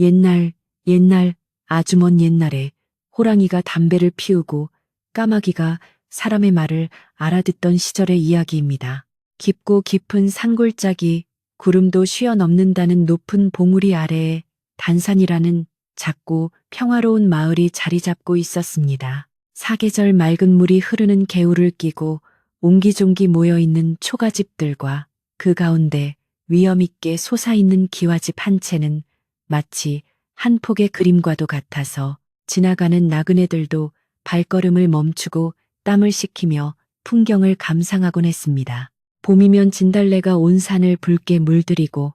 옛날, 아주 먼 옛날에 호랑이가 담배를 피우고 까마귀가 사람의 말을 알아듣던 시절의 이야기입니다. 깊고 깊은 산골짜기, 구름도 쉬어 넘는다는 높은 봉우리 아래에 단산이라는 작고 평화로운 마을이 자리 잡고 있었습니다. 사계절 맑은 물이 흐르는 개울을 끼고 옹기종기 모여있는 초가집들과 그 가운데 위엄있게 솟아있는 기와집 한 채는 마치 한 폭의 그림과도 같아서 지나가는 나그네들도 발걸음을 멈추고 땀을 식히며 풍경을 감상하곤 했습니다. 봄이면 진달래가 온 산을 붉게 물들이고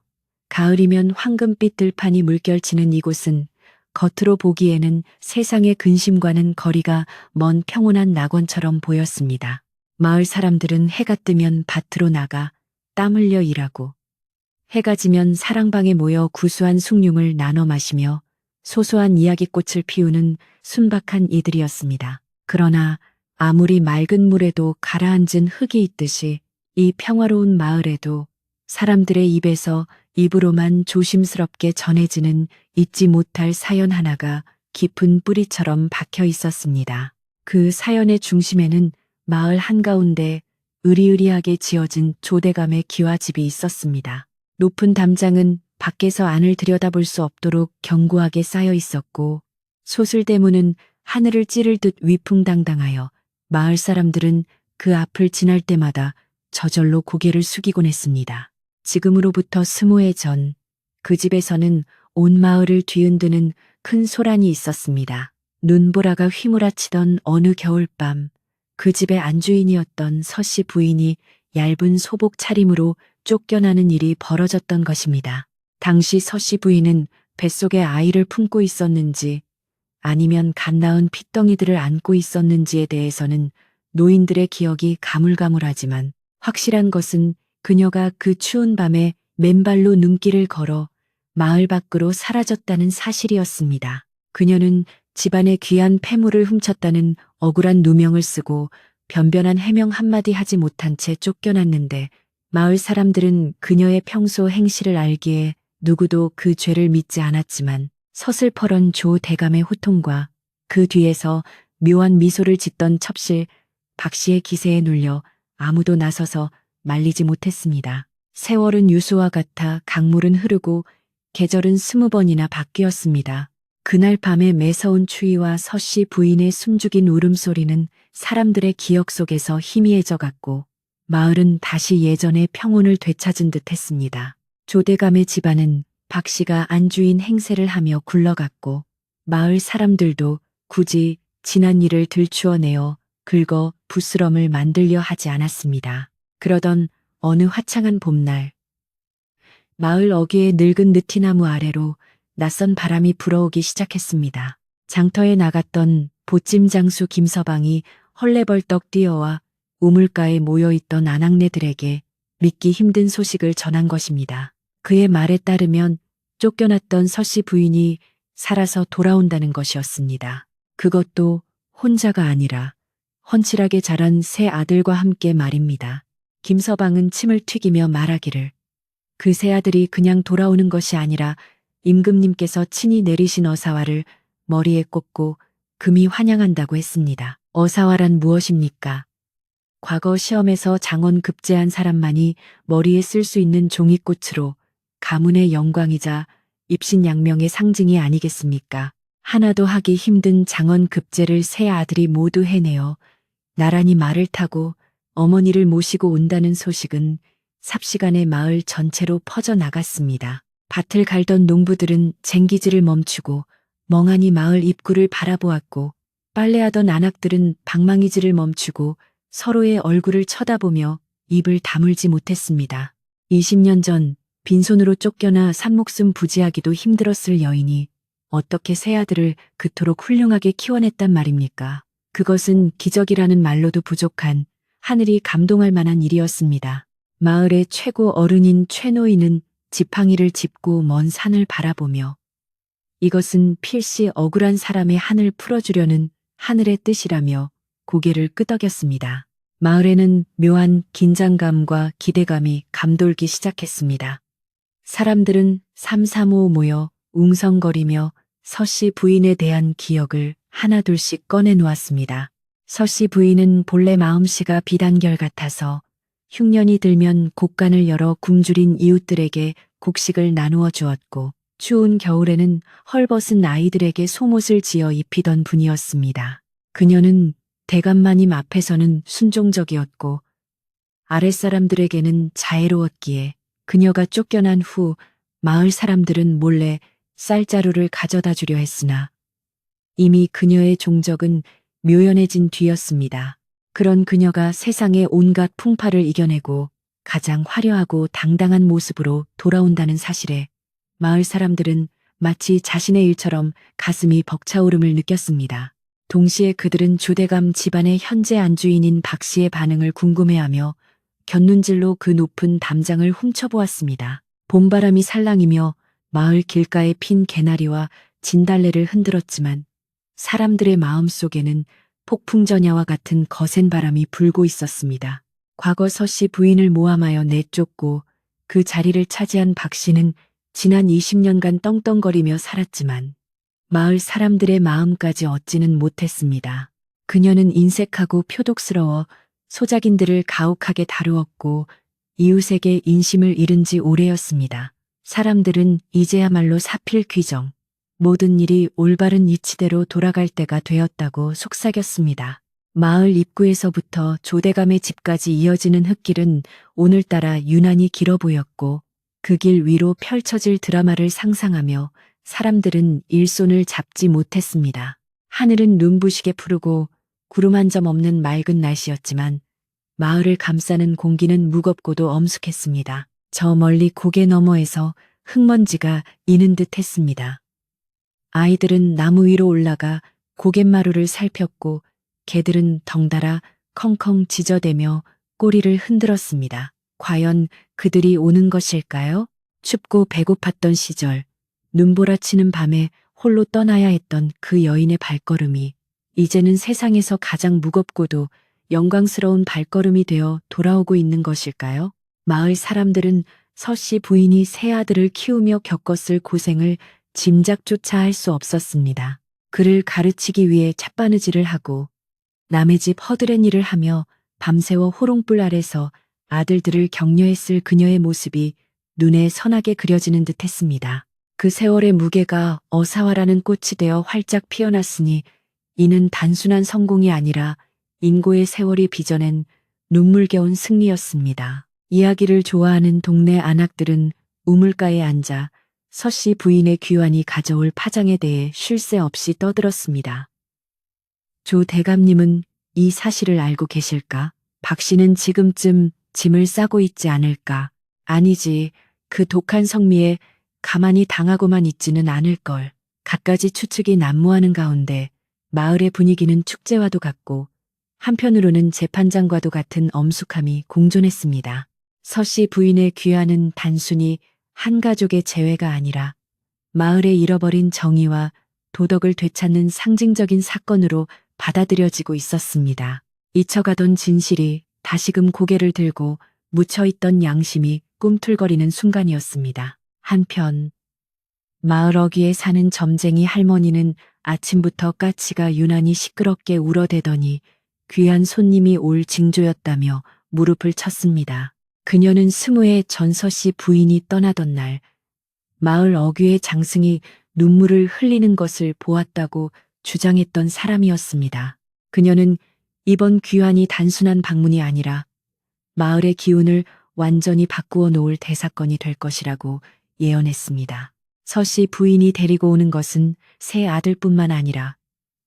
가을이면 황금빛 들판이 물결치는 이곳은 겉으로 보기에는 세상의 근심과는 거리가 먼 평온한 낙원처럼 보였습니다. 마을 사람들은 해가 뜨면 밭으로 나가 땀 흘려 일하고 해가 지면 사랑방에 모여 구수한 숭늉을 나눠 마시며 소소한 이야기꽃을 피우는 순박한 이들이었습니다. 그러나 아무리 맑은 물에도 가라앉은 흙이 있듯이 이 평화로운 마을에도 사람들의 입에서 입으로만 조심스럽게 전해지는 잊지 못할 사연 하나가 깊은 뿌리처럼 박혀 있었습니다. 그 사연의 중심에는 마을 한가운데 으리으리하게 지어진 조대감의 기와집이 있었습니다. 높은 담장은 밖에서 안을 들여다볼 수 없도록 견고하게 쌓여 있었고 소슬대문은 하늘을 찌를 듯 위풍당당하여 마을 사람들은 그 앞을 지날 때마다 저절로 고개를 숙이곤 했습니다. 지금으로부터 20해 전 그 집에서는 온 마을을 뒤흔드는 큰 소란이 있었습니다. 눈보라가 휘몰아치던 어느 겨울밤 그 집의 안주인이었던 서씨 부인이 얇은 소복 차림으로 쫓겨나는 일이 벌어졌던 것입니다. 당시 서씨 부인은 뱃속에 아이를 품고 있었는지 아니면 갓 낳은 핏덩이들을 안고 있었는지에 대해서는 노인들의 기억이 가물가물하지만 확실한 것은 그녀가 그 추운 밤에 맨발로 눈길을 걸어 마을 밖으로 사라졌다는 사실이었습니다. 그녀는 집안의 귀한 폐물을 훔쳤다는 억울한 누명을 쓰고 변변한 해명 한마디 하지 못한 채 쫓겨났는데 마을 사람들은 그녀의 평소 행실을 알기에 누구도 그 죄를 믿지 않았지만 서슬퍼런 조 대감의 호통과 그 뒤에서 묘한 미소를 짓던 첩실 박 씨의 기세에 눌려 아무도 나서서 말리지 못했습니다. 세월은 유수와 같아 강물은 흐르고 계절은 20번이나 바뀌었습니다. 그날 밤의 매서운 추위와 서씨 부인의 숨죽인 울음소리는 사람들의 기억 속에서 희미해져 갔고 마을은 다시 예전의 평온을 되찾은 듯 했습니다. 조대감의 집안은 박 씨가 안주인 행세를 하며 굴러갔고 마을 사람들도 굳이 지난 일을 들추어내어 긁어 부스럼을 만들려 하지 않았습니다. 그러던 어느 화창한 봄날 마을 어귀의 늙은 느티나무 아래로 낯선 바람이 불어오기 시작했습니다. 장터에 나갔던 보찜장수 김서방이 헐레벌떡 뛰어와 우물가에 모여있던 아낙네들에게 믿기 힘든 소식을 전한 것입니다. 그의 말에 따르면 쫓겨났던 서씨 부인이 살아서 돌아온다는 것이었습니다. 그것도 혼자가 아니라 헌칠하게 자란 세 아들과 함께 말입니다. 김서방은 침을 튀기며 말하기를 그 세 아들이 그냥 돌아오는 것이 아니라 임금님께서 친히 내리신 어사화를 머리에 꽂고 금이 환영한다고 했습니다. 어사화란 무엇입니까? 과거 시험에서 장원 급제한 사람만이 머리에 쓸 수 있는 종이꽃으로 가문의 영광이자 입신양명의 상징이 아니겠습니까? 하나도 하기 힘든 장원 급제를 세 아들이 모두 해내어 나란히 말을 타고 어머니를 모시고 온다는 소식은 삽시간에 마을 전체로 퍼져나갔습니다. 밭을 갈던 농부들은 쟁기질을 멈추고 멍하니 마을 입구를 바라보았고 빨래하던 아낙들은 방망이질을 멈추고 서로의 얼굴을 쳐다보며 입을 다물지 못했습니다. 20년 전 빈손으로 쫓겨나 산목숨 부지하기도 힘들었을 여인이 어떻게 세 아들을 그토록 훌륭하게 키워냈단 말입니까? 그것은 기적이라는 말로도 부족한 하늘이 감동할 만한 일이었습니다. 마을의 최고 어른인 최노인은 지팡이를 짚고 먼 산을 바라보며 이것은 필시 억울한 사람의 한을 풀어주려는 하늘의 뜻이라며 고개를 끄덕였습니다. 마을에는 묘한 긴장감과 기대감이 감돌기 시작했습니다. 사람들은 삼삼오오 모여 웅성거리며 서씨 부인에 대한 기억을 하나둘씩 꺼내놓았습니다. 서씨 부인은 본래 마음씨가 비단결 같아서 흉년이 들면 곡간을 열어 굶주린 이웃들에게 곡식을 나누어 주었고 추운 겨울에는 헐벗은 아이들에게 속옷을 지어 입히던 분이었습니다. 그녀는 대감마님 앞에서는 순종적이었고 아랫사람들에게는 자애로웠기에 그녀가 쫓겨난 후 마을 사람들은 몰래 쌀자루를 가져다 주려 했으나 이미 그녀의 종적은 묘연해진 뒤였습니다. 그런 그녀가 세상의 온갖 풍파를 이겨내고 가장 화려하고 당당한 모습으로 돌아온다는 사실에 마을 사람들은 마치 자신의 일처럼 가슴이 벅차오름을 느꼈습니다. 동시에 그들은 조대감 집안의 현재 안주인인 박 씨의 반응을 궁금해하며 곁눈질로 그 높은 담장을 훔쳐보았습니다. 봄바람이 살랑이며 마을 길가에 핀 개나리와 진달래를 흔들었지만 사람들의 마음속에는 폭풍전야와 같은 거센 바람이 불고 있었습니다. 과거 서씨 부인을 모함하여 내쫓고 그 자리를 차지한 박 씨는 지난 20년간 떵떵거리며 살았지만 마을 사람들의 마음까지 얻지는 못했습니다. 그녀는 인색하고 표독스러워 소작인들을 가혹하게 다루었고 이웃에게 인심을 잃은 지 오래였습니다. 사람들은 이제야말로 사필귀정, 모든 일이 올바른 이치대로 돌아갈 때가 되었다고 속삭였습니다. 마을 입구에서부터 조대감의 집까지 이어지는 흙길은 오늘따라 유난히 길어 보였고 그 길 위로 펼쳐질 드라마를 상상하며 사람들은 일손을 잡지 못했습니다. 하늘은 눈부시게 푸르고 구름 한 점 없는 맑은 날씨였지만 마을을 감싸는 공기는 무겁고도 엄숙했습니다. 저 멀리 고개 너머에서 흙먼지가 이는 듯 했습니다. 아이들은 나무 위로 올라가 고갯마루를 살폈고 개들은 덩달아 컹컹 짖어대며 꼬리를 흔들었습니다. 과연 그들이 오는 것일까요? 춥고 배고팠던 시절, 눈보라치는 밤에 홀로 떠나야 했던 그 여인의 발걸음이 이제는 세상에서 가장 무겁고도 영광스러운 발걸음이 되어 돌아오고 있는 것일까요? 마을 사람들은 서씨 부인이 세 아들을 키우며 겪었을 고생을 짐작조차 할 수 없었습니다. 그를 가르치기 위해 찻바느질을 하고 남의 집 허드렛 일을 하며 밤새워 호롱불 아래서 아들들을 격려했을 그녀의 모습이 눈에 선하게 그려지는 듯 했습니다. 그 세월의 무게가 어사화라는 꽃이 되어 활짝 피어났으니 이는 단순한 성공이 아니라 인고의 세월이 빚어낸 눈물겨운 승리였습니다. 이야기를 좋아하는 동네 안악들은 우물가에 앉아 서씨 부인의 귀환이 가져올 파장에 대해 쉴 새 없이 떠들었습니다. 조 대감님은 이 사실을 알고 계실까? 박 씨는 지금쯤 짐을 싸고 있지 않을까? 아니지, 그 독한 성미에 가만히 당하고만 있지는 않을걸. 갖가지 추측이 난무하는 가운데 마을의 분위기는 축제와도 같고 한편으로는 재판장과도 같은 엄숙함이 공존했습니다. 서씨 부인의 귀환은 단순히 한 가족의 재회가 아니라 마을의 잃어버린 정의와 도덕을 되찾는 상징적인 사건으로 받아들여지고 있었습니다. 잊혀가던 진실이 다시금 고개를 들고 묻혀있던 양심이 꿈틀거리는 순간이었습니다. 한편 마을 어귀에 사는 점쟁이 할머니는 아침부터 까치가 유난히 시끄럽게 울어대더니 귀한 손님이 올 징조였다며 무릎을 쳤습니다. 그녀는 20회 전서씨 부인이 떠나던 날 마을 어귀의 장승이 눈물을 흘리는 것을 보았다고 주장했던 사람이었습니다. 그녀는 이번 귀환이 단순한 방문이 아니라 마을의 기운을 완전히 바꾸어 놓을 대사건이 될 것이라고 예언했습니다. 서씨 부인이 데리고 오는 것은 세 아들뿐만 아니라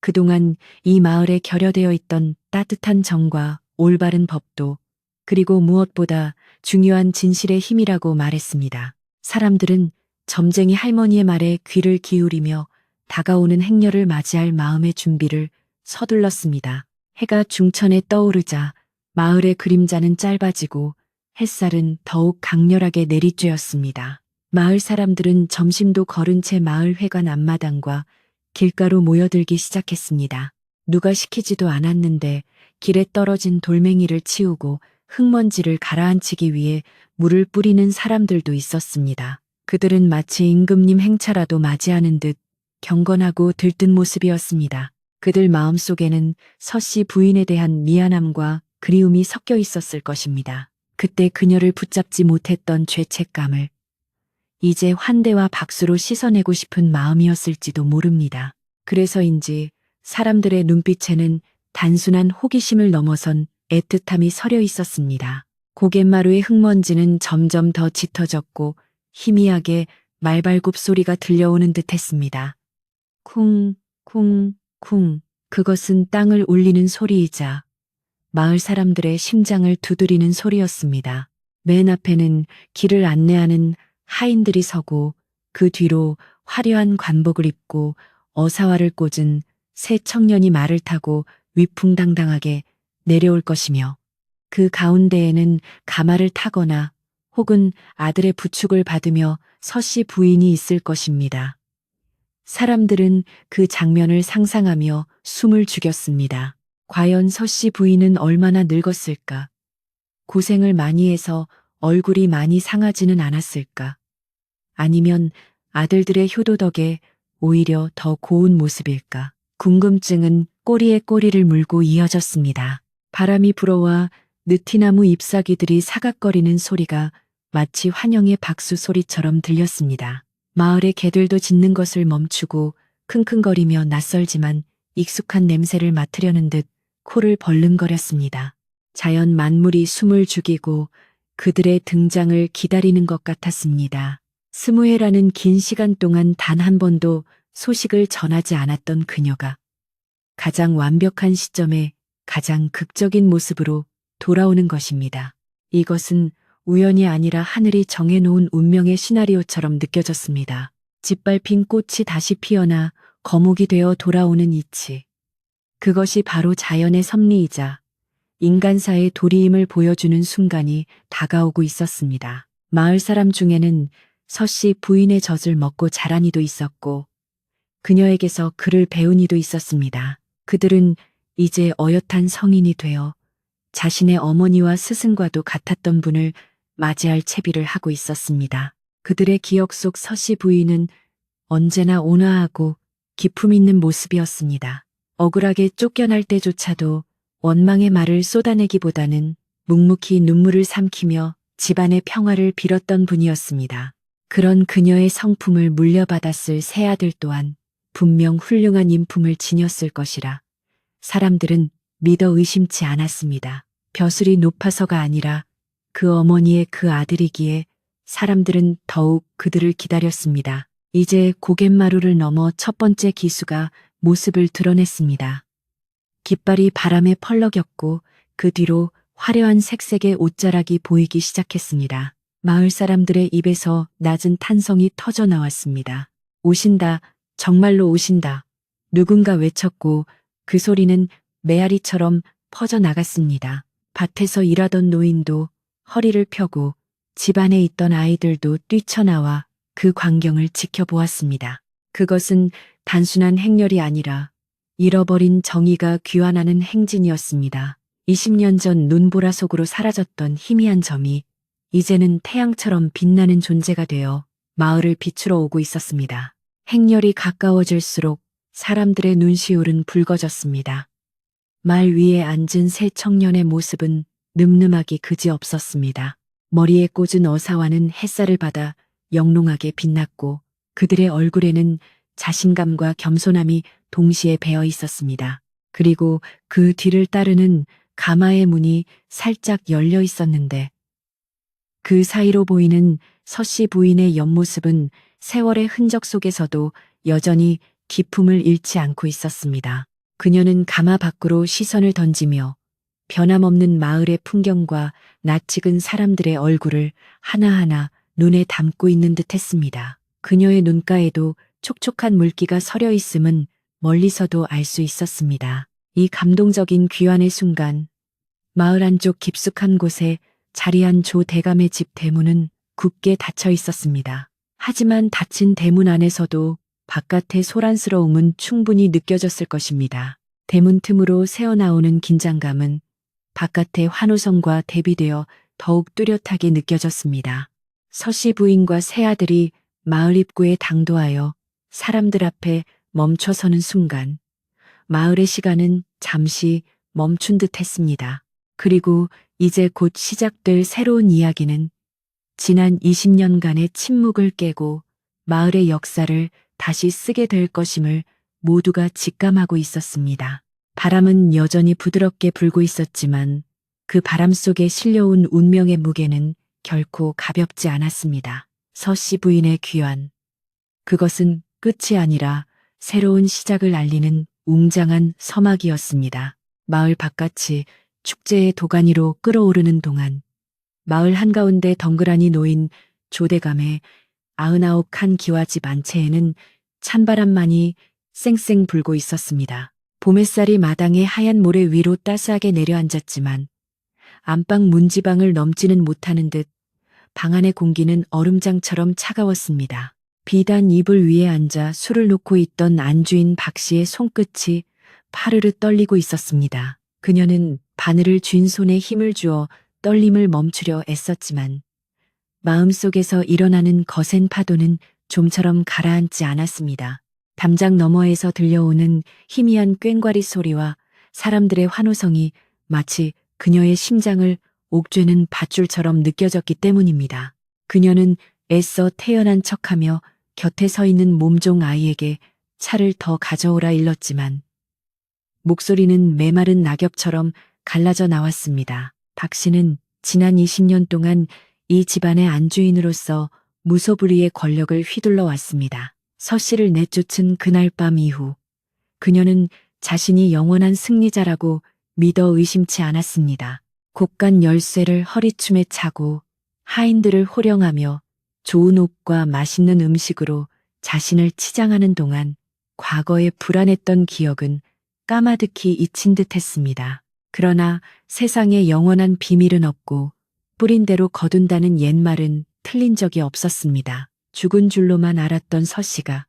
그동안 이 마을에 결여되어 있던 따뜻한 정과 올바른 법도 그리고 무엇보다 중요한 진실의 힘이라고 말했습니다. 사람들은 점쟁이 할머니의 말에 귀를 기울이며 다가오는 행렬을 맞이할 마음의 준비를 서둘렀습니다. 해가 중천에 떠오르자 마을의 그림자는 짧아지고 햇살은 더욱 강렬하게 내리쬐었습니다. 마을 사람들은 점심도 거른 채 마을 회관 앞마당과 길가로 모여들기 시작했습니다. 누가 시키지도 않았는데 길에 떨어진 돌멩이를 치우고 흙먼지를 가라앉히기 위해 물을 뿌리는 사람들도 있었습니다. 그들은 마치 임금님 행차라도 맞이하는 듯 경건하고 들뜬 모습이었습니다. 그들 마음속에는 서씨 부인에 대한 미안함과 그리움이 섞여 있었을 것입니다. 그때 그녀를 붙잡지 못했던 죄책감을 이제 환대와 박수로 씻어내고 싶은 마음이었을지도 모릅니다. 그래서인지 사람들의 눈빛에는 단순한 호기심을 넘어선 애틋함이 서려 있었습니다. 고갯마루의 흙먼지는 점점 더 짙어졌고 희미하게 말발굽 소리가 들려오는 듯 했습니다. 쿵, 쿵, 쿵. 그것은 땅을 울리는 소리이자 마을 사람들의 심장을 두드리는 소리였습니다. 맨 앞에는 길을 안내하는 하인들이 서고 그 뒤로 화려한 관복을 입고 어사화를 꽂은 새 청년이 말을 타고 위풍당당하게 내려올 것이며 그 가운데에는 가마를 타거나 혹은 아들의 부축을 받으며 서씨 부인이 있을 것입니다. 사람들은 그 장면을 상상하며 숨을 죽였습니다. 과연 서씨 부인은 얼마나 늙었을까? 고생을 많이 해서 얼굴이 많이 상하지는 않았을까? 아니면 아들들의 효도 덕에 오히려 더 고운 모습일까? 궁금증은 꼬리에 꼬리를 물고 이어졌습니다. 바람이 불어와 느티나무 잎사귀들이 사각거리는 소리가 마치 환영의 박수 소리처럼 들렸습니다. 마을의 개들도 짖는 것을 멈추고 킁킁거리며 낯설지만 익숙한 냄새를 맡으려는 듯 코를 벌름거렸습니다. 자연 만물이 숨을 죽이고 그들의 등장을 기다리는 것 같았습니다. 20회라는 긴 시간 동안 단 한 번도 소식을 전하지 않았던 그녀가 가장 완벽한 시점에 가장 극적인 모습으로 돌아오는 것입니다. 이것은 우연이 아니라 하늘이 정해놓은 운명의 시나리오처럼 느껴졌습니다. 짓밟힌 꽃이 다시 피어나 거목이 되어 돌아오는 이치. 그것이 바로 자연의 섭리이자 인간사의 도리임을 보여주는 순간이 다가오고 있었습니다. 마을 사람 중에는 서씨 부인의 젖을 먹고 자란 이도 있었고 그녀에게서 글을 배운 이도 있었습니다. 그들은 이제 어엿한 성인이 되어 자신의 어머니와 스승과도 같았던 분을 맞이할 채비를 하고 있었습니다. 그들의 기억 속 서씨 부인은 언제나 온화하고 기품 있는 모습이었습니다. 억울하게 쫓겨날 때조차도 원망의 말을 쏟아내기보다는 묵묵히 눈물을 삼키며 집안의 평화를 빌었던 분이었습니다. 그런 그녀의 성품을 물려받았을 새 아들 또한 분명 훌륭한 인품을 지녔을 것이라 사람들은 믿어 의심치 않았습니다. 벼슬이 높아서가 아니라 그 어머니의 그 아들이기에 사람들은 더욱 그들을 기다렸습니다. 이제 고갯마루를 넘어 첫 번째 기수가 모습을 드러냈습니다. 깃발이 바람에 펄럭였고 그 뒤로 화려한 색색의 옷자락이 보이기 시작했습니다. 마을 사람들의 입에서 낮은 탄성이 터져 나왔습니다. 오신다, 정말로 오신다. 누군가 외쳤고 그 소리는 메아리처럼 퍼져나갔습니다. 밭에서 일하던 노인도 허리를 펴고 집안에 있던 아이들도 뛰쳐나와 그 광경을 지켜보았습니다. 그것은 단순한 행렬이 아니라 잃어버린 정의가 귀환하는 행진이었습니다. 20년 전 눈보라 속으로 사라졌던 희미한 점이 이제는 태양처럼 빛나는 존재가 되어 마을을 비추러 오고 있었습니다. 행렬이 가까워질수록 사람들의 눈시울은 붉어졌습니다. 말 위에 앉은 새 청년의 모습은 늠름하기 그지없었습니다. 머리에 꽂은 어사와는 햇살을 받아 영롱하게 빛났고 그들의 얼굴에는 자신감과 겸손함이 동시에 배어 있었습니다. 그리고 그 뒤를 따르는 가마의 문이 살짝 열려 있었는데 그 사이로 보이는 서씨 부인의 옆모습은 세월의 흔적 속에서도 여전히 기품을 잃지 않고 있었습니다. 그녀는 가마 밖으로 시선을 던지며 변함없는 마을의 풍경과 낯익은 사람들의 얼굴을 하나하나 눈에 담고 있는 듯 했습니다. 그녀의 눈가에도 촉촉한 물기가 서려 있음은 멀리서도 알 수 있었습니다. 이 감동적인 귀환의 순간, 마을 안쪽 깊숙한 곳에 자리한 조 대감의 집 대문은 굳게 닫혀 있었습니다. 하지만 닫힌 대문 안에서도 바깥의 소란스러움은 충분히 느껴졌을 것입니다. 대문 틈으로 새어나오는 긴장감은 바깥의 환호성과 대비되어 더욱 뚜렷하게 느껴졌습니다. 서씨 부인과 새 아들이 마을 입구에 당도하여 사람들 앞에 멈춰서는 순간 마을의 시간은 잠시 멈춘 듯 했습니다. 그리고 이제 곧 시작될 새로운 이야기는 지난 20년간의 침묵을 깨고 마을의 역사를 다시 쓰게 될 것임을 모두가 직감하고 있었습니다. 바람은 여전히 부드럽게 불고 있었지만 그 바람 속에 실려온 운명의 무게는 결코 가볍지 않았습니다. 서씨 부인의 귀환. 그것은 끝이 아니라 새로운 시작을 알리는 웅장한 서막이었습니다. 마을 바깥이 축제의 도가니로 끓어오르는 동안 마을 한가운데 덩그러니 놓인 조대감의 99칸 기와집 안채에는 찬바람만이 쌩쌩 불고 있었습니다. 봄햇살이 마당의 하얀 모래 위로 따스하게 내려앉았지만 안방 문지방을 넘지는 못하는 듯 방 안의 공기는 얼음장처럼 차가웠습니다. 비단 이불 위에 앉아 술을 놓고 있던 안주인 박 씨의 손끝이 파르르 떨리고 있었습니다. 그녀는 바늘을 쥔 손에 힘을 주어 떨림을 멈추려 애썼지만 마음속에서 일어나는 거센 파도는 좀처럼 가라앉지 않았습니다. 담장 너머에서 들려오는 희미한 꽹과리 소리와 사람들의 환호성이 마치 그녀의 심장을 옥죄는 밧줄처럼 느껴졌기 때문입니다. 그녀는 애써 태연한 척하며 곁에 서 있는 몸종 아이에게 차를 더 가져오라 일렀지만 목소리는 메마른 낙엽처럼 갈라져 나왔습니다. 박 씨는 지난 20년 동안 이 집안의 안주인으로서 무소불위의 권력을 휘둘러 왔습니다. 서 씨를 내쫓은 그날 밤 이후 그녀는 자신이 영원한 승리자라고 믿어 의심치 않았습니다. 곡간 열쇠를 허리춤에 차고 하인들을 호령하며 좋은 옷과 맛있는 음식으로 자신을 치장하는 동안 과거의 불안했던 기억은 까마득히 잊힌 듯 했습니다. 그러나 세상에 영원한 비밀은 없고 뿌린 대로 거둔다는 옛말은 틀린 적이 없었습니다. 죽은 줄로만 알았던 서 씨가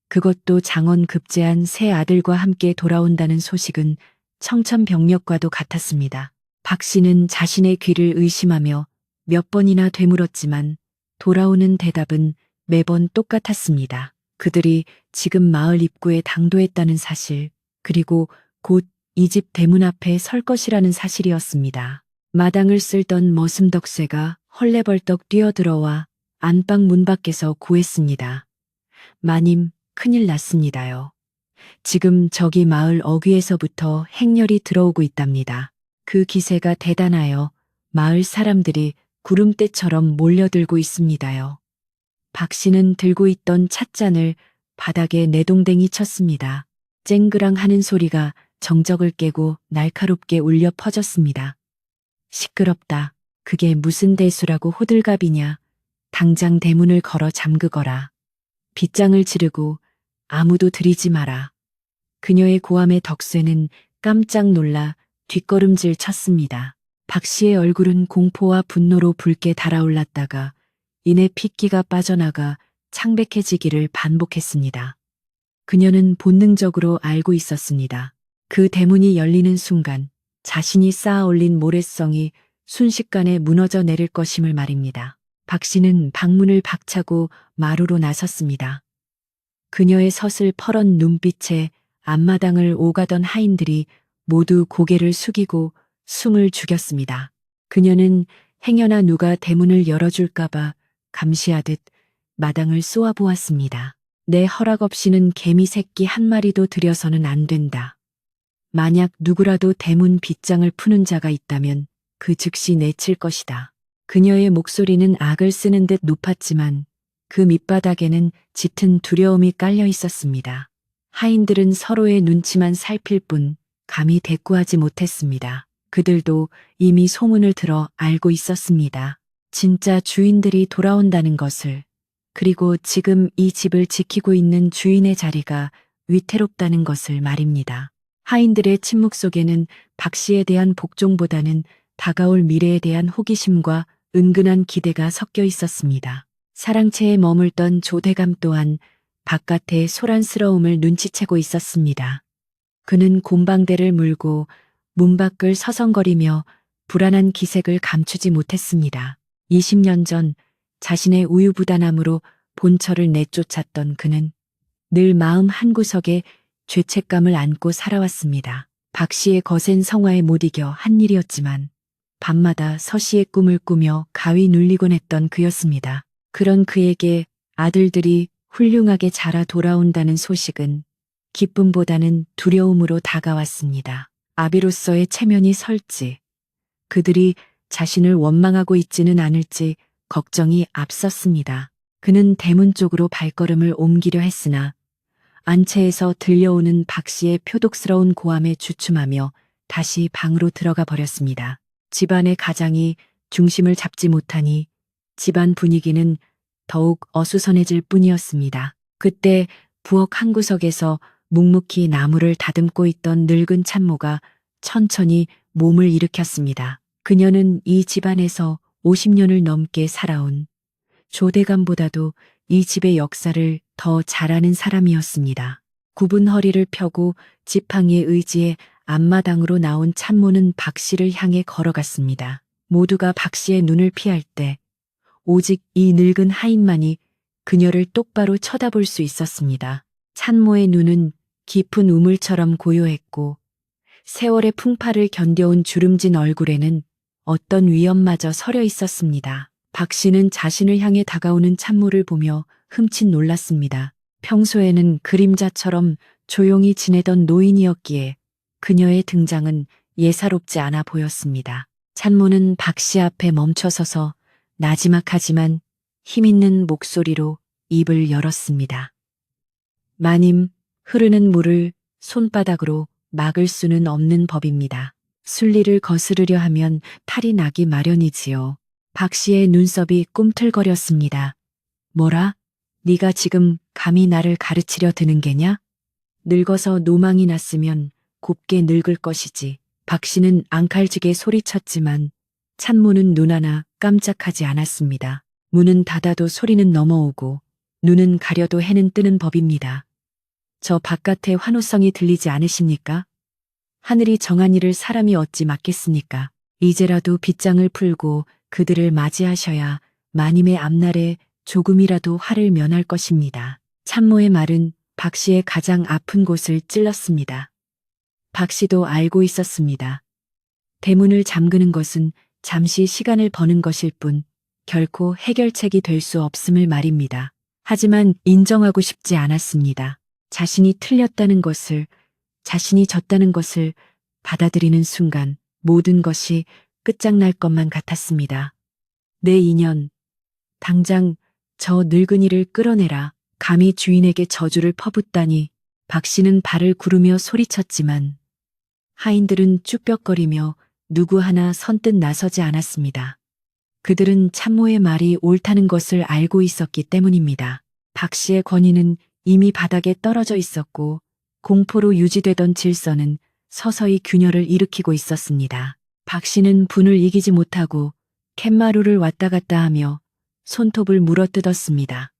그것도 장원 급제한 새 아들과 함께 돌아온다는 소식은 청천벽력과도 같았습니다. 박 씨는 자신의 귀를 의심하며 몇 번이나 되물었지만 돌아오는 대답은 매번 똑같았습니다. 그들이 지금 마을 입구에 당도했다는 사실, 그리고 곧 이 집 대문 앞에 설 것이라는 사실이었습니다. 마당을 쓸던 머슴덕새가 헐레벌떡 뛰어들어와 안방 문 밖에서 고했습니다. 마님, 큰일 났습니다요. 지금 저기 마을 어귀에서부터 행렬이 들어오고 있답니다. 그 기세가 대단하여 마을 사람들이 구름대처럼 몰려들고 있습니다요. 박 씨는 들고 있던 찻잔을 바닥에 내동댕이 쳤습니다. 쨍그랑 하는 소리가 정적을 깨고 날카롭게 울려 퍼졌습니다. 시끄럽다. 그게 무슨 대수라고 호들갑이냐. 당장 대문을 걸어 잠그거라. 빗장을 지르고 아무도 들이지 마라. 그녀의 고함의 덕쇠는 깜짝 놀라 뒷걸음질 쳤습니다. 박 씨의 얼굴은 공포와 분노로 붉게 달아올랐다가 이내 핏기가 빠져나가 창백해지기를 반복했습니다. 그녀는 본능적으로 알고 있었습니다. 그 대문이 열리는 순간 자신이 쌓아 올린 모래성이 순식간에 무너져 내릴 것임을 말입니다. 박 씨는 방문을 박차고 마루로 나섰습니다. 그녀의 서슬 퍼런 눈빛에 앞마당을 오가던 하인들이 모두 고개를 숙이고 숨을 죽였습니다. 그녀는 행여나 누가 대문을 열어줄까봐 감시하듯 마당을 쏘아보았습니다. 내 허락 없이는 개미 새끼 한 마리도 들여서는 안 된다. 만약 누구라도 대문 빗장을 푸는 자가 있다면 그 즉시 내칠 것이다. 그녀의 목소리는 악을 쓰는 듯 높았지만 그 밑바닥에는 짙은 두려움이 깔려 있었습니다. 하인들은 서로의 눈치만 살필 뿐 감히 대꾸하지 못했습니다. 그들도 이미 소문을 들어 알고 있었습니다. 진짜 주인들이 돌아온다는 것을, 그리고 지금 이 집을 지키고 있는 주인의 자리가 위태롭다는 것을 말입니다. 하인들의 침묵 속에는 박 씨에 대한 복종보다는 다가올 미래에 대한 호기심과 은근한 기대가 섞여 있었습니다. 사랑채에 머물던 조대감 또한 바깥의 소란스러움을 눈치채고 있었습니다. 그는 곰방대를 물고 문 밖을 서성거리며 불안한 기색을 감추지 못했습니다. 20년 전 자신의 우유부단함으로 본처를 내쫓았던 그는 늘 마음 한구석에 죄책감을 안고 살아왔습니다. 박 씨의 거센 성화에 못 이겨 한 일이었지만 밤마다 서 씨의 꿈을 꾸며 가위 눌리곤 했던 그였습니다. 그런 그에게 아들들이 훌륭하게 자라 돌아온다는 소식은 기쁨보다는 두려움으로 다가왔습니다. 아비로서의 체면이 설지, 그들이 자신을 원망하고 있지는 않을지 걱정이 앞섰습니다. 그는 대문 쪽으로 발걸음을 옮기려 했으나 안채에서 들려오는 박 씨의 표독스러운 고함에 주춤하며 다시 방으로 들어가 버렸습니다. 집안의 가장이 중심을 잡지 못하니 집안 분위기는 더욱 어수선해질 뿐이었습니다. 그때 부엌 한 구석에서 묵묵히 나무를 다듬고 있던 늙은 참모가 천천히 몸을 일으켰습니다. 그녀는 이 집안에서 50년을 넘게 살아온 조대감보다도 이 집의 역사를 더 잘 아는 사람이었습니다. 굽은 허리를 펴고 지팡이에 의지해 앞마당으로 나온 참모는 박 씨를 향해 걸어갔습니다. 모두가 박 씨의 눈을 피할 때 오직 이 늙은 하인만이 그녀를 똑바로 쳐다볼 수 있었습니다. 참모의 눈은 깊은 우물처럼 고요했고 세월의 풍파를 견뎌온 주름진 얼굴에는 어떤 위엄마저 서려 있었습니다. 박 씨는 자신을 향해 다가오는 참모를 보며 흠칫 놀랐습니다. 평소에는 그림자처럼 조용히 지내던 노인이었기에 그녀의 등장은 예사롭지 않아 보였습니다. 참모는 박 씨 앞에 멈춰서서 나지막하지만 힘있는 목소리로 입을 열었습니다. 마님, 흐르는 물을 손바닥으로 막을 수는 없는 법입니다. 순리를 거스르려 하면 탈이 나기 마련이지요. 박 씨의 눈썹이 꿈틀거렸습니다. 뭐라? 네가 지금 감히 나를 가르치려 드는 게냐? 늙어서 노망이 났으면 곱게 늙을 것이지. 박 씨는 앙칼지게 소리쳤지만 참모는 눈 하나 깜짝하지 않았습니다. 문은 닫아도 소리는 넘어오고 눈은 가려도 해는 뜨는 법입니다. 저 바깥의 환호성이 들리지 않으십니까? 하늘이 정한 일을 사람이 어찌 막겠습니까? 이제라도 빗장을 풀고 그들을 맞이하셔야 마님의 앞날에 조금이라도 화를 면할 것입니다. 참모의 말은 박 씨의 가장 아픈 곳을 찔렀습니다. 박 씨도 알고 있었습니다. 대문을 잠그는 것은 잠시 시간을 버는 것일 뿐 결코 해결책이 될 수 없음을 말입니다. 하지만 인정하고 싶지 않았습니다. 자신이 틀렸다는 것을, 자신이 졌다는 것을 받아들이는 순간 모든 것이 끝장날 것만 같았습니다. 내 인연, 당장 저 늙은이를 끌어내라. 감히 주인에게 저주를 퍼붓다니. 박 씨는 발을 구르며 소리쳤지만 하인들은 쭈뼛거리며 누구 하나 선뜻 나서지 않았습니다. 그들은 참모의 말이 옳다는 것을 알고 있었기 때문입니다. 박 씨의 권위는 이미 바닥에 떨어져 있었고 공포로 유지되던 질서는 서서히 균열을 일으키고 있었습니다. 박 씨는 분을 이기지 못하고 캔마루를 왔다 갔다 하며 손톱을 물어뜯었습니다.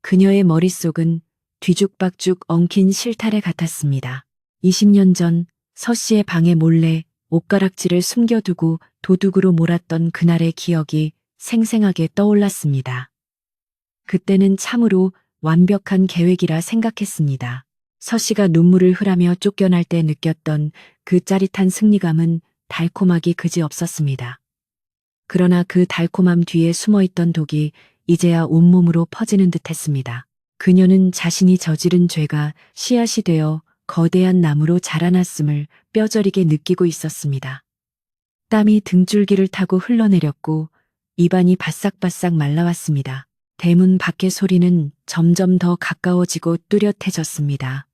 그녀의 머릿속은 뒤죽박죽 엉킨 실타래 같았습니다. 20년 전 서 씨의 방에 몰래 옷가락질을 숨겨두고 도둑으로 몰았던 그날의 기억이 생생하게 떠올랐습니다. 그때는 참으로 완벽한 계획이라 생각했습니다. 서 씨가 눈물을 흐라며 쫓겨날 때 느꼈던 그 짜릿한 승리감은 달콤하기 그지없었습니다. 그러나 그 달콤함 뒤에 숨어있던 독이 이제야 온몸으로 퍼지는 듯했습니다. 그녀는 자신이 저지른 죄가 씨앗이 되어 거대한 나무로 자라났음을 뼈저리게 느끼고 있었습니다. 땀이 등줄기를 타고 흘러내렸고 입안이 바싹바싹 말라왔습니다. 대문 밖의 소리는 점점 더 가까워지고 뚜렷해졌습니다.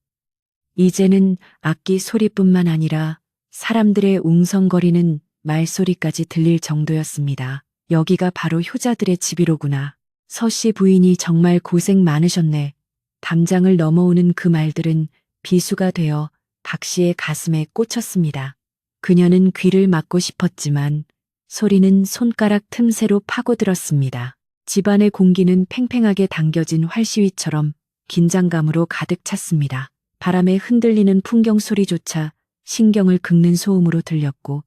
이제는 악기 소리뿐만 아니라 사람들의 웅성거리는 말소리까지 들릴 정도였습니다. 여기가 바로 효자들의 집이로구나. 서 씨 부인이 정말 고생 많으셨네. 담장을 넘어오는 그 말들은 비수가 되어 박 씨의 가슴에 꽂혔습니다. 그녀는 귀를 막고 싶었지만 소리는 손가락 틈새로 파고들었습니다. 집안의 공기는 팽팽하게 당겨진 활시위처럼 긴장감으로 가득 찼습니다. 바람에 흔들리는 풍경 소리조차 신경을 긁는 소음으로 들렸고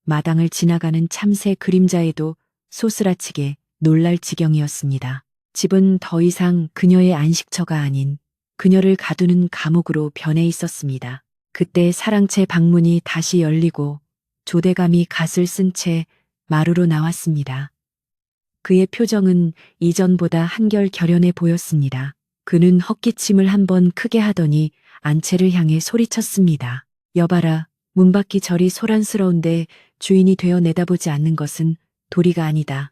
마당을 지나가는 참새 그림자에도 소스라치게 놀랄 지경이었습니다. 집은 더 이상 그녀의 안식처가 아닌 그녀를 가두는 감옥으로 변해 있었습니다. 그때 사랑채 방문이 다시 열리고 조대감이 갓을 쓴 채 마루로 나왔습니다. 그의 표정은 이전보다 한결 결연해 보였습니다. 그는 헛기침을 한번 크게 하더니 안채를 향해 소리쳤습니다. 여봐라, 문밖이 저리 소란스러운데 주인이 되어 내다보지 않는 것은 도리가 아니다.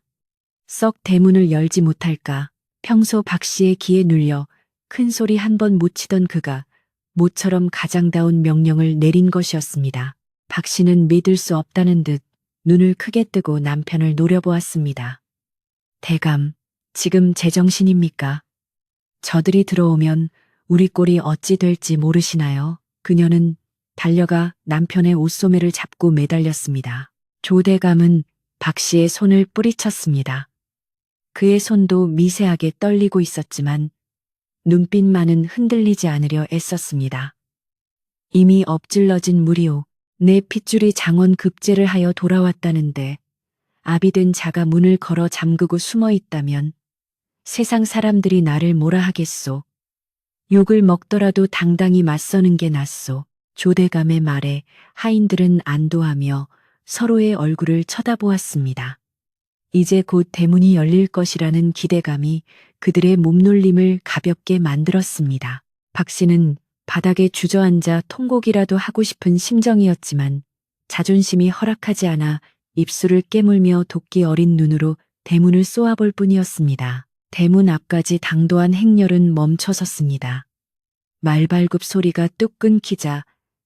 썩 대문을 열지 못할까. 평소 박 씨의 기에 눌려 큰 소리 한 번 못 치던 그가 모처럼 가장다운 명령을 내린 것이었습니다. 박 씨는 믿을 수 없다는 듯 눈을 크게 뜨고 남편을 노려보았습니다. 대감, 지금 제정신입니까? 저들이 들어오면 우리 꼴이 어찌 될지 모르시나요? 그녀는 달려가 남편의 옷소매를 잡고 매달렸습니다. 조대감은 박 씨의 손을 뿌리쳤습니다. 그의 손도 미세하게 떨리고 있었지만 눈빛만은 흔들리지 않으려 애썼습니다. 이미 엎질러진 물이오. 내 핏줄이 장원 급제를 하여 돌아왔다는데 아비된 자가 문을 걸어 잠그고 숨어 있다면 세상 사람들이 나를 뭐라 하겠소. 욕을 먹더라도 당당히 맞서는 게 낫소. 조대감의 말에 하인들은 안도하며 서로의 얼굴을 쳐다보았습니다. 이제 곧 대문이 열릴 것이라는 기대감이 그들의 몸놀림을 가볍게 만들었습니다. 박 씨는 바닥에 주저앉아 통곡이라도 하고 싶은 심정이었지만 자존심이 허락하지 않아 입술을 깨물며 도끼 어린 눈으로 대문을 쏘아볼 뿐이었습니다. 대문 앞까지 당도한 행렬은 멈춰섰습니다. 말발굽 소리가 뚝 끊기자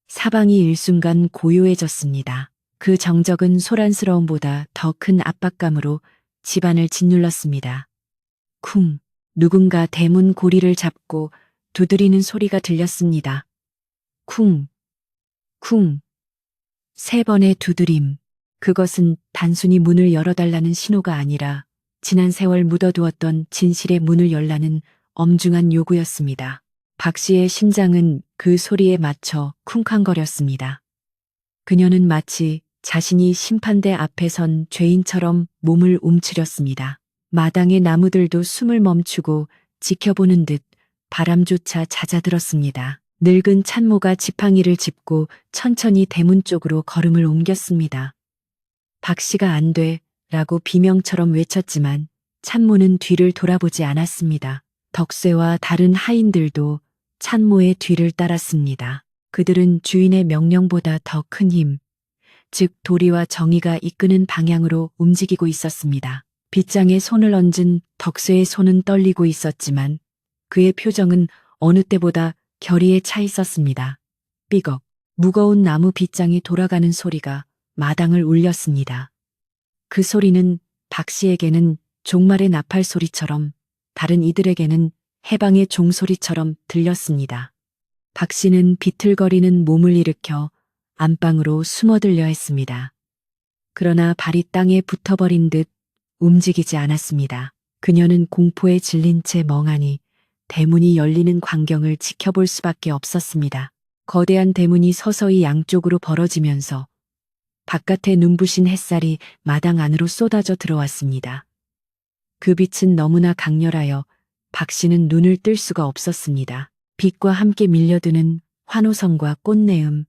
사방이 일순간 고요해졌습니다. 그 정적은 소란스러움보다 더 큰 압박감으로 집안을 짓눌렀습니다. 쿵! 누군가 대문 고리를 잡고 두드리는 소리가 들렸습니다. 쿵! 쿵! 3번의 두드림. 그것은 단순히 문을 열어달라는 신호가 아니라 지난 세월 묻어두었던 진실의 문을 열라는 엄중한 요구였습니다. 박 씨의 심장은 그 소리에 맞춰 쿵쾅거렸습니다. 그녀는 마치 자신이 심판대 앞에 선 죄인처럼 몸을 움츠렸습니다. 마당의 나무들도 숨을 멈추고 지켜보는 듯 바람조차 잦아들었습니다. 늙은 찬모가 지팡이를 짚고 천천히 대문 쪽으로 걸음을 옮겼습니다. 박 씨가 안 돼, 라고 비명처럼 외쳤지만 찬모는 뒤를 돌아보지 않았습니다. 덕쇠와 다른 하인들도 찬모의 뒤를 따랐습니다. 그들은 주인의 명령보다 더 큰 힘, 즉 도리와 정의가 이끄는 방향으로 움직이고 있었습니다. 빗장에 손을 얹은 덕쇠의 손은 떨리고 있었지만 그의 표정은 어느 때보다 결의에 차 있었습니다. 삐걱, 무거운 나무 빗장이 돌아가는 소리가 마당을 울렸습니다. 그 소리는 박 씨에게는 종말의 나팔 소리처럼, 다른 이들에게는 해방의 종소리처럼 들렸습니다. 박 씨는 비틀거리는 몸을 일으켜 안방으로 숨어들려 했습니다. 그러나 발이 땅에 붙어버린 듯 움직이지 않았습니다. 그녀는 공포에 질린 채 멍하니 대문이 열리는 광경을 지켜볼 수밖에 없었습니다. 거대한 대문이 서서히 양쪽으로 벌어지면서 바깥의 눈부신 햇살이 마당 안으로 쏟아져 들어왔습니다. 그 빛은 너무나 강렬하여 박 씨는 눈을 뜰 수가 없었습니다. 빛과 함께 밀려드는 환호성과 꽃내음,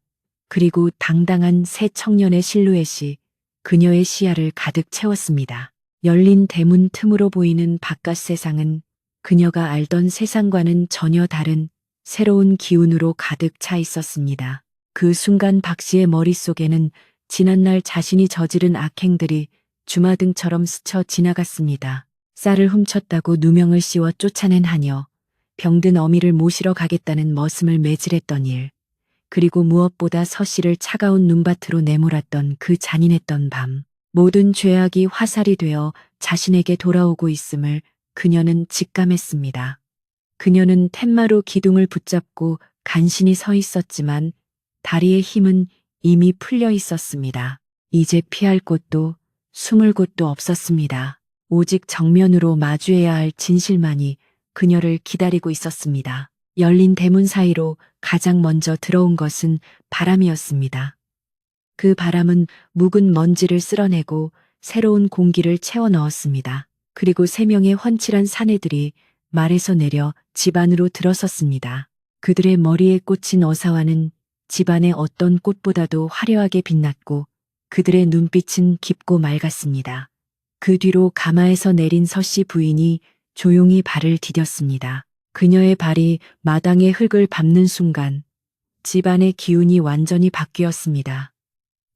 그리고 당당한 새 청년의 실루엣이 그녀의 시야를 가득 채웠습니다. 열린 대문 틈으로 보이는 바깥 세상은 그녀가 알던 세상과는 전혀 다른 새로운 기운으로 가득 차 있었습니다. 그 순간 박 씨의 머릿속에는 지난날 자신이 저지른 악행들이 주마등처럼 스쳐 지나갔습니다. 쌀을 훔쳤다고 누명을 씌워 쫓아낸 하녀, 병든 어미를 모시러 가겠다는 머슴을 매질했던 일, 그리고 무엇보다 서 씨를 차가운 눈밭으로 내몰았던 그 잔인했던 밤. 모든 죄악이 화살이 되어 자신에게 돌아오고 있음을 그녀는 직감했습니다. 그녀는 텐마루 기둥을 붙잡고 간신히 서 있었지만 다리의 힘은 이미 풀려 있었습니다. 이제 피할 곳도 숨을 곳도 없었습니다. 오직 정면으로 마주해야 할 진실만이 그녀를 기다리고 있었습니다. 열린 대문 사이로 가장 먼저 들어온 것은 바람이었습니다. 그 바람은 묵은 먼지를 쓸어내고 새로운 공기를 채워 넣었습니다. 그리고 3명의 훤칠한 사내들이 말에서 내려 집 안으로 들어섰습니다. 그들의 머리에 꽂힌 어사와는 집안의 어떤 꽃보다도 화려하게 빛났고 그들의 눈빛은 깊고 맑았습니다. 그 뒤로 가마에서 내린 서씨 부인이 조용히 발을 디뎠습니다. 그녀의 발이 마당의 흙을 밟는 순간 집안의 기운이 완전히 바뀌었습니다.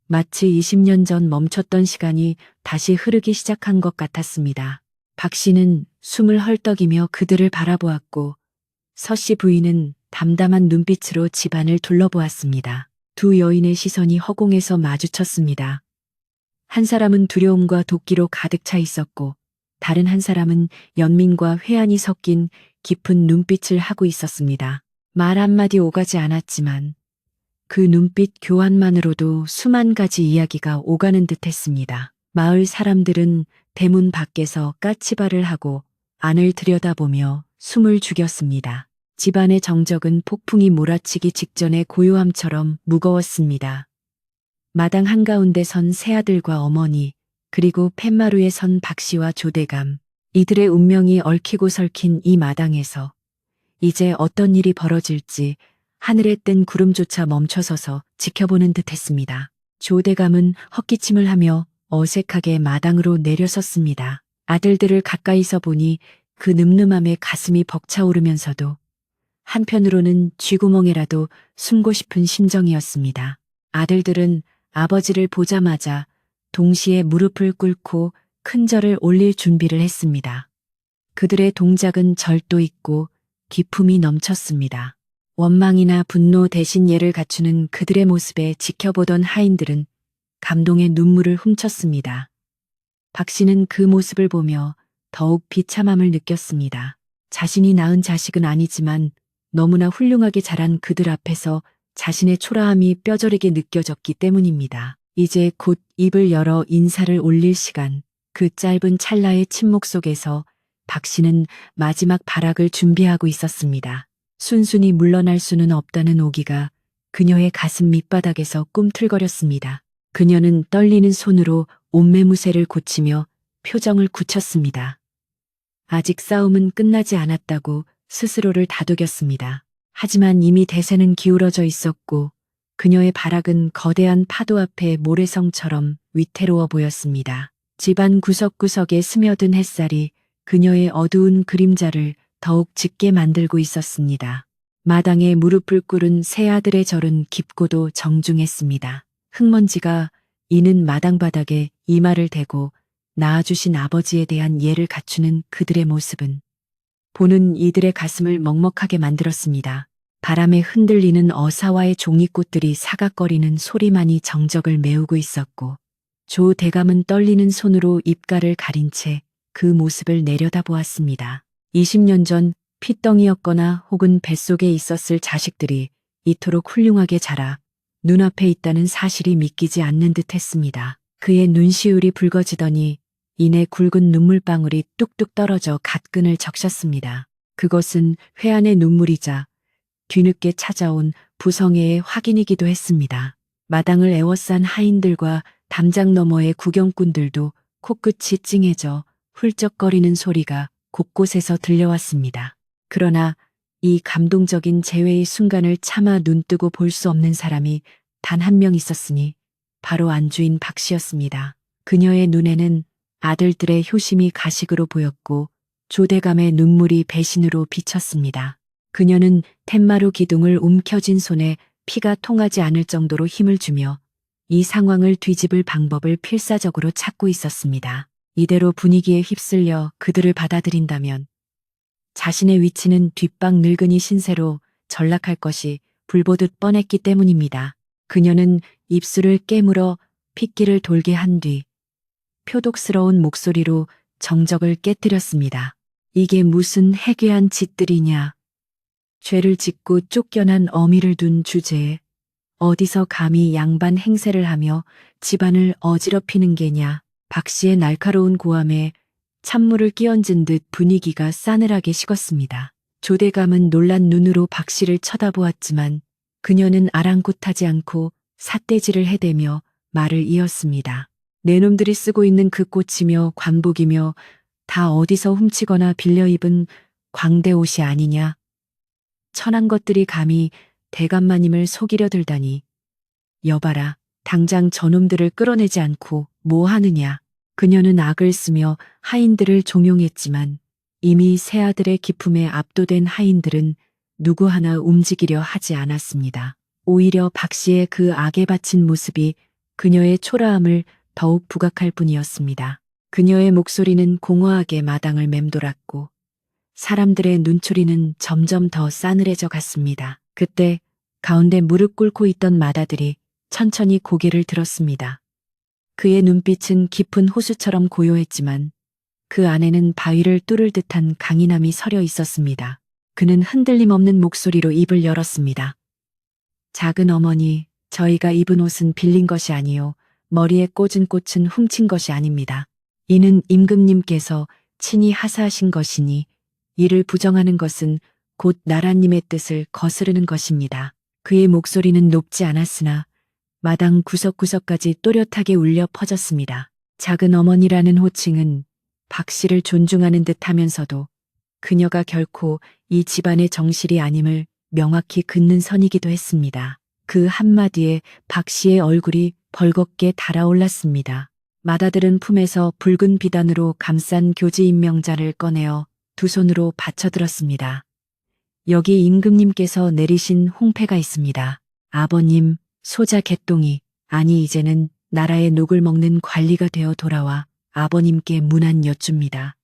마치 20년 전 멈췄던 시간이 다시 흐르기 시작한 것 같았습니다. 박 씨는 숨을 헐떡이며 그들을 바라보았고 서씨 부인은 담담한 눈빛으로 집안을 둘러보았습니다. 두 여인의 시선이 허공에서 마주쳤습니다. 한 사람은 두려움과 도끼로 가득 차 있었고 다른 한 사람은 연민과 회한이 섞인 깊은 눈빛을 하고 있었습니다. 말 한마디 오가지 않았지만 그 눈빛 교환만으로도 수만 가지 이야기가 오가는 듯 했습니다. 마을 사람들은 대문 밖에서 까치발을 하고 안을 들여다보며 숨을 죽였습니다. 집안의 정적은 폭풍이 몰아치기 직전의 고요함처럼 무거웠습니다. 마당 한가운데 선 새아들과 어머니, 그리고 팻마루에 선 박씨와 조대감, 이들의 운명이 얽히고 설킨 이 마당에서 이제 어떤 일이 벌어질지 하늘에 뜬 구름조차 멈춰서서 지켜보는 듯 했습니다. 조대감은 헛기침을 하며 어색하게 마당으로 내려섰습니다. 아들들을 가까이서 보니 그 늠름함에 가슴이 벅차오르면서도 한편으로는 쥐구멍에라도 숨고 싶은 심정이었습니다. 아들들은 아버지를 보자마자 동시에 무릎을 꿇고 큰 절을 올릴 준비를 했습니다. 그들의 동작은 절도 있고 기품이 넘쳤습니다. 원망이나 분노 대신 예를 갖추는 그들의 모습에 지켜보던 하인들은 감동의 눈물을 훔쳤습니다. 박 씨는 그 모습을 보며 더욱 비참함을 느꼈습니다. 자신이 낳은 자식은 아니지만 너무나 훌륭하게 자란 그들 앞에서 자신의 초라함이 뼈저리게 느껴졌기 때문입니다. 이제 곧 입을 열어 인사를 올릴 시간, 그 짧은 찰나의 침묵 속에서 박 씨는 마지막 발악을 준비하고 있었습니다. 순순히 물러날 수는 없다는 오기가 그녀의 가슴 밑바닥에서 꿈틀거렸습니다. 그녀는 떨리는 손으로 옷매무새를 고치며 표정을 굳혔습니다. 아직 싸움은 끝나지 않았다고 스스로를 다독였습니다. 하지만 이미 대세는 기울어져 있었고 그녀의 발악은 거대한 파도 앞에 모래성처럼 위태로워 보였습니다. 집안 구석구석에 스며든 햇살이 그녀의 어두운 그림자를 더욱 짙게 만들고 있었습니다. 마당에 무릎을 꿇은 새 아들의 절은 깊고도 정중했습니다. 흙먼지가 이는 마당 바닥에 이마를 대고 낳아주신 아버지에 대한 예를 갖추는 그들의 모습은 보는 이들의 가슴을 먹먹하게 만들었습니다. 바람에 흔들리는 어사와의 종이꽃들이 사각거리는 소리만이 정적을 메우고 있었고 조 대감은 떨리는 손으로 입가를 가린 채 그 모습을 내려다보았습니다. 20년 전 핏덩이였거나 혹은 뱃속에 있었을 자식들이 이토록 훌륭하게 자라 눈앞에 있다는 사실이 믿기지 않는 듯 했습니다. 그의 눈시울이 붉어지더니 이내 굵은 눈물방울이 뚝뚝 떨어져 갓근을 적셨습니다. 그것은 회한의 눈물이자 뒤늦게 찾아온 부성애의 확인이기도 했습니다. 마당을 에워싼 하인들과 담장 너머의 구경꾼들도 코끝이 찡해져 훌쩍거리는 소리가 곳곳에서 들려왔습니다. 그러나 이 감동적인 재회의 순간을 차마 눈뜨고 볼 수 없는 사람이 단 한 명 있었으니 바로 안주인 박 씨였습니다. 그녀의 눈에는 아들들의 효심이 가식으로 보였고 조대감의 눈물이 배신으로 비쳤습니다. 그녀는 팻마루 기둥을 움켜쥔 손에 피가 통하지 않을 정도로 힘을 주며 이 상황을 뒤집을 방법을 필사적으로 찾고 있었습니다. 이대로 분위기에 휩쓸려 그들을 받아들인다면 자신의 위치는 뒷방 늙은이 신세로 전락할 것이 불보듯 뻔했기 때문입니다. 그녀는 입술을 깨물어 핏기를 돌게 한 뒤 표독스러운 목소리로 정적을 깨뜨렸습니다. 이게 무슨 해괴한 짓들이냐. 죄를 짓고 쫓겨난 어미를 둔 주제에 어디서 감히 양반 행세를 하며 집안을 어지럽히는 게냐. 박 씨의 날카로운 고함에 찬물을 끼얹은 듯 분위기가 싸늘하게 식었습니다. 조대감은 놀란 눈으로 박 씨를 쳐다보았지만 그녀는 아랑곳하지 않고 삿대질을 해대며 말을 이었습니다. 내 놈들이 쓰고 있는 그 꽃이며 관복이며 다 어디서 훔치거나 빌려 입은 광대 옷이 아니냐. 천한 것들이 감히 대감마님을 속이려 들다니. 여봐라, 당장 저놈들을 끌어내지 않고 뭐 하느냐. 그녀는 악을 쓰며 하인들을 종용했지만 이미 세 아들의 기품에 압도된 하인들은 누구 하나 움직이려 하지 않았습니다. 오히려 박 씨의 그 악에 바친 모습이 그녀의 초라함을 더욱 부각할 뿐이었습니다. 그녀의 목소리는 공허하게 마당을 맴돌았고 사람들의 눈초리는 점점 더 싸늘해져 갔습니다. 그때 가운데 무릎 꿇고 있던 마다들이 천천히 고개를 들었습니다. 그의 눈빛은 깊은 호수처럼 고요했지만 그 안에는 바위를 뚫을 듯한 강인함이 서려 있었습니다. 그는 흔들림 없는 목소리로 입을 열었습니다. 작은 어머니, 저희가 입은 옷은 빌린 것이 아니요 머리에 꽂은 꽃은 훔친 것이 아닙니다. 이는 임금님께서 친히 하사하신 것이니 이를 부정하는 것은 곧 나라님의 뜻을 거스르는 것입니다. 그의 목소리는 높지 않았으나 마당 구석구석까지 또렷하게 울려 퍼졌습니다. 작은 어머니라는 호칭은 박 씨를 존중하는 듯 하면서도 그녀가 결코 이 집안의 정실이 아님을 명확히 긋는 선이기도 했습니다. 그 한마디에 박 씨의 얼굴이 벌겋게 달아올랐습니다. 마다들은 품에서 붉은 비단으로 감싼 교지 임명자를 꺼내어 두 손으로 받쳐들었습니다. 여기 임금님께서 내리신 홍패가 있습니다. 아버님, 소자 개똥이, 아니 이제는 나라의 녹을 먹는 관리가 되어 돌아와 아버님께 문안 여쭙니다.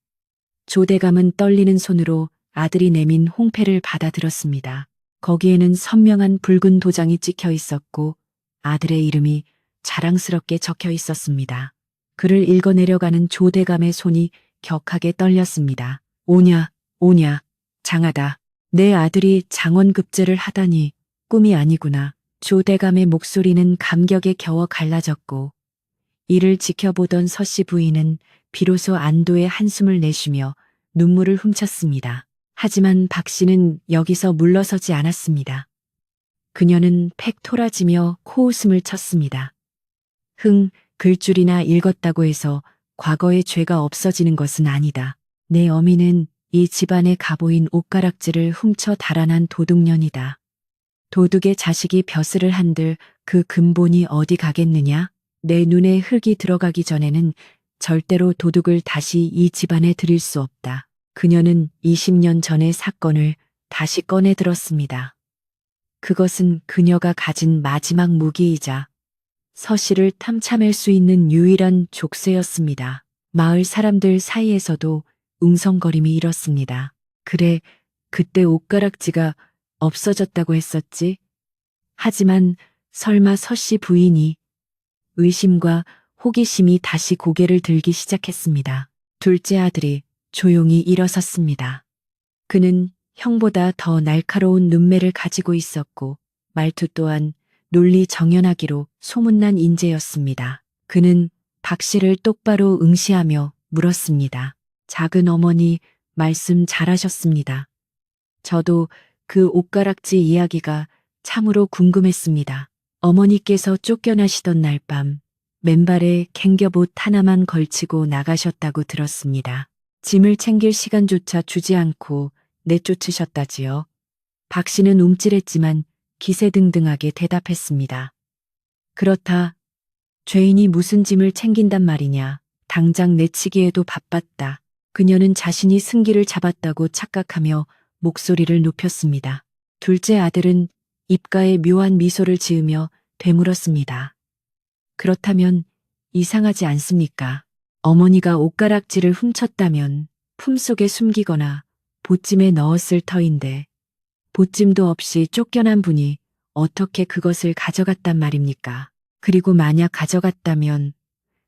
조대감은 떨리는 손으로 아들이 내민 홍패를 받아들었습니다. 거기에는 선명한 붉은 도장이 찍혀 있었고 아들의 이름이 자랑스럽게 적혀 있었습니다. 그를 읽어내려가는 조대감의 손이 격하게 떨렸습니다. 오냐, 오냐, 장하다. 내 아들이 장원급제를 하다니 꿈이 아니구나. 조대감의 목소리는 감격에 겨워 갈라졌고 이를 지켜보던 서씨 부인은 비로소 안도의 한숨을 내쉬며 눈물을 훔쳤습니다. 하지만 박 씨는 여기서 물러서지 않았습니다. 그녀는 팩 토라지며 코웃음을 쳤습니다. 글줄이나 읽었다고 해서 과거의 죄가 없어지는 것은 아니다. 내 어미는 이 집안의 가보인 옷가락지를 훔쳐 달아난 도둑년이다. 도둑의 자식이 벼슬을 한들 그 근본이 어디 가겠느냐? 내 눈에 흙이 들어가기 전에는 절대로 도둑을 다시 이 집안에 들일 수 없다. 그녀는 20년 전의 사건을 다시 꺼내 들었습니다. 그것은 그녀가 가진 마지막 무기이자 서씨를 탐참할 수 있는 유일한 족쇄였습니다. 마을 사람들 사이에서도 웅성거림이 일었습니다. 그래, 그때 옷가락지가 없어졌다고 했었지. 하지만 설마 서씨 부인이 의심과 호기심이 다시 고개를 들기 시작했습니다. 둘째 아들이 조용히 일어섰습니다. 그는 형보다 더 날카로운 눈매를 가지고 있었고 말투 또한 논리 정연하기로 소문난 인재였습니다. 그는 박 씨를 똑바로 응시하며 물었습니다. 작은 어머니, 말씀 잘하셨습니다. 저도 그 옷가락지 이야기가 참으로 궁금했습니다. 어머니께서 쫓겨나시던 날 밤 맨발에 캥겹옷 하나만 걸치고 나가셨다고 들었습니다. 짐을 챙길 시간조차 주지 않고 내쫓으셨다지요. 박 씨는 움찔했지만 기세등등하게 대답했습니다. 그렇다. 죄인이 무슨 짐을 챙긴단 말이냐. 당장 내치기에도 바빴다. 그녀는 자신이 승기를 잡았다고 착각하며 목소리를 높였습니다. 둘째 아들은 입가에 묘한 미소를 지으며 되물었습니다. 그렇다면 이상하지 않습니까? 어머니가 옷가락지를 훔쳤다면 품속에 숨기거나 보찜에 넣었을 터인데 보찜도 없이 쫓겨난 분이 어떻게 그것을 가져갔단 말입니까? 그리고 만약 가져갔다면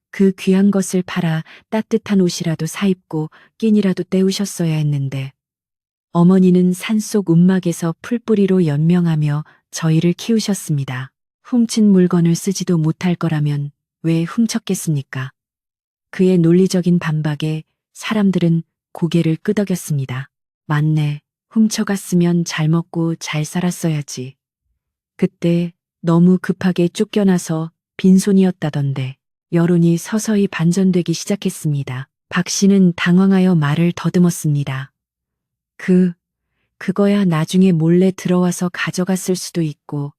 그 귀한 것을 팔아 따뜻한 옷이라도 사입고 끼니라도 때우셨어야 했는데 어머니는 산속 움막에서 풀뿌리로 연명하며 저희를 키우셨습니다. 훔친 물건을 쓰지도 못할 거라면 왜 훔쳤겠습니까? 그의 논리적인 반박에 사람들은 고개를 끄덕였습니다. 맞네. 훔쳐갔으면 잘 먹고 잘 살았어야지. 그때 너무 급하게 쫓겨나서 빈손이었다던데. 여론이 서서히 반전되기 시작했습니다. 박 씨는 당황하여 말을 더듬었습니다. 그거야 나중에 몰래 들어와서 가져갔을 수도 있고,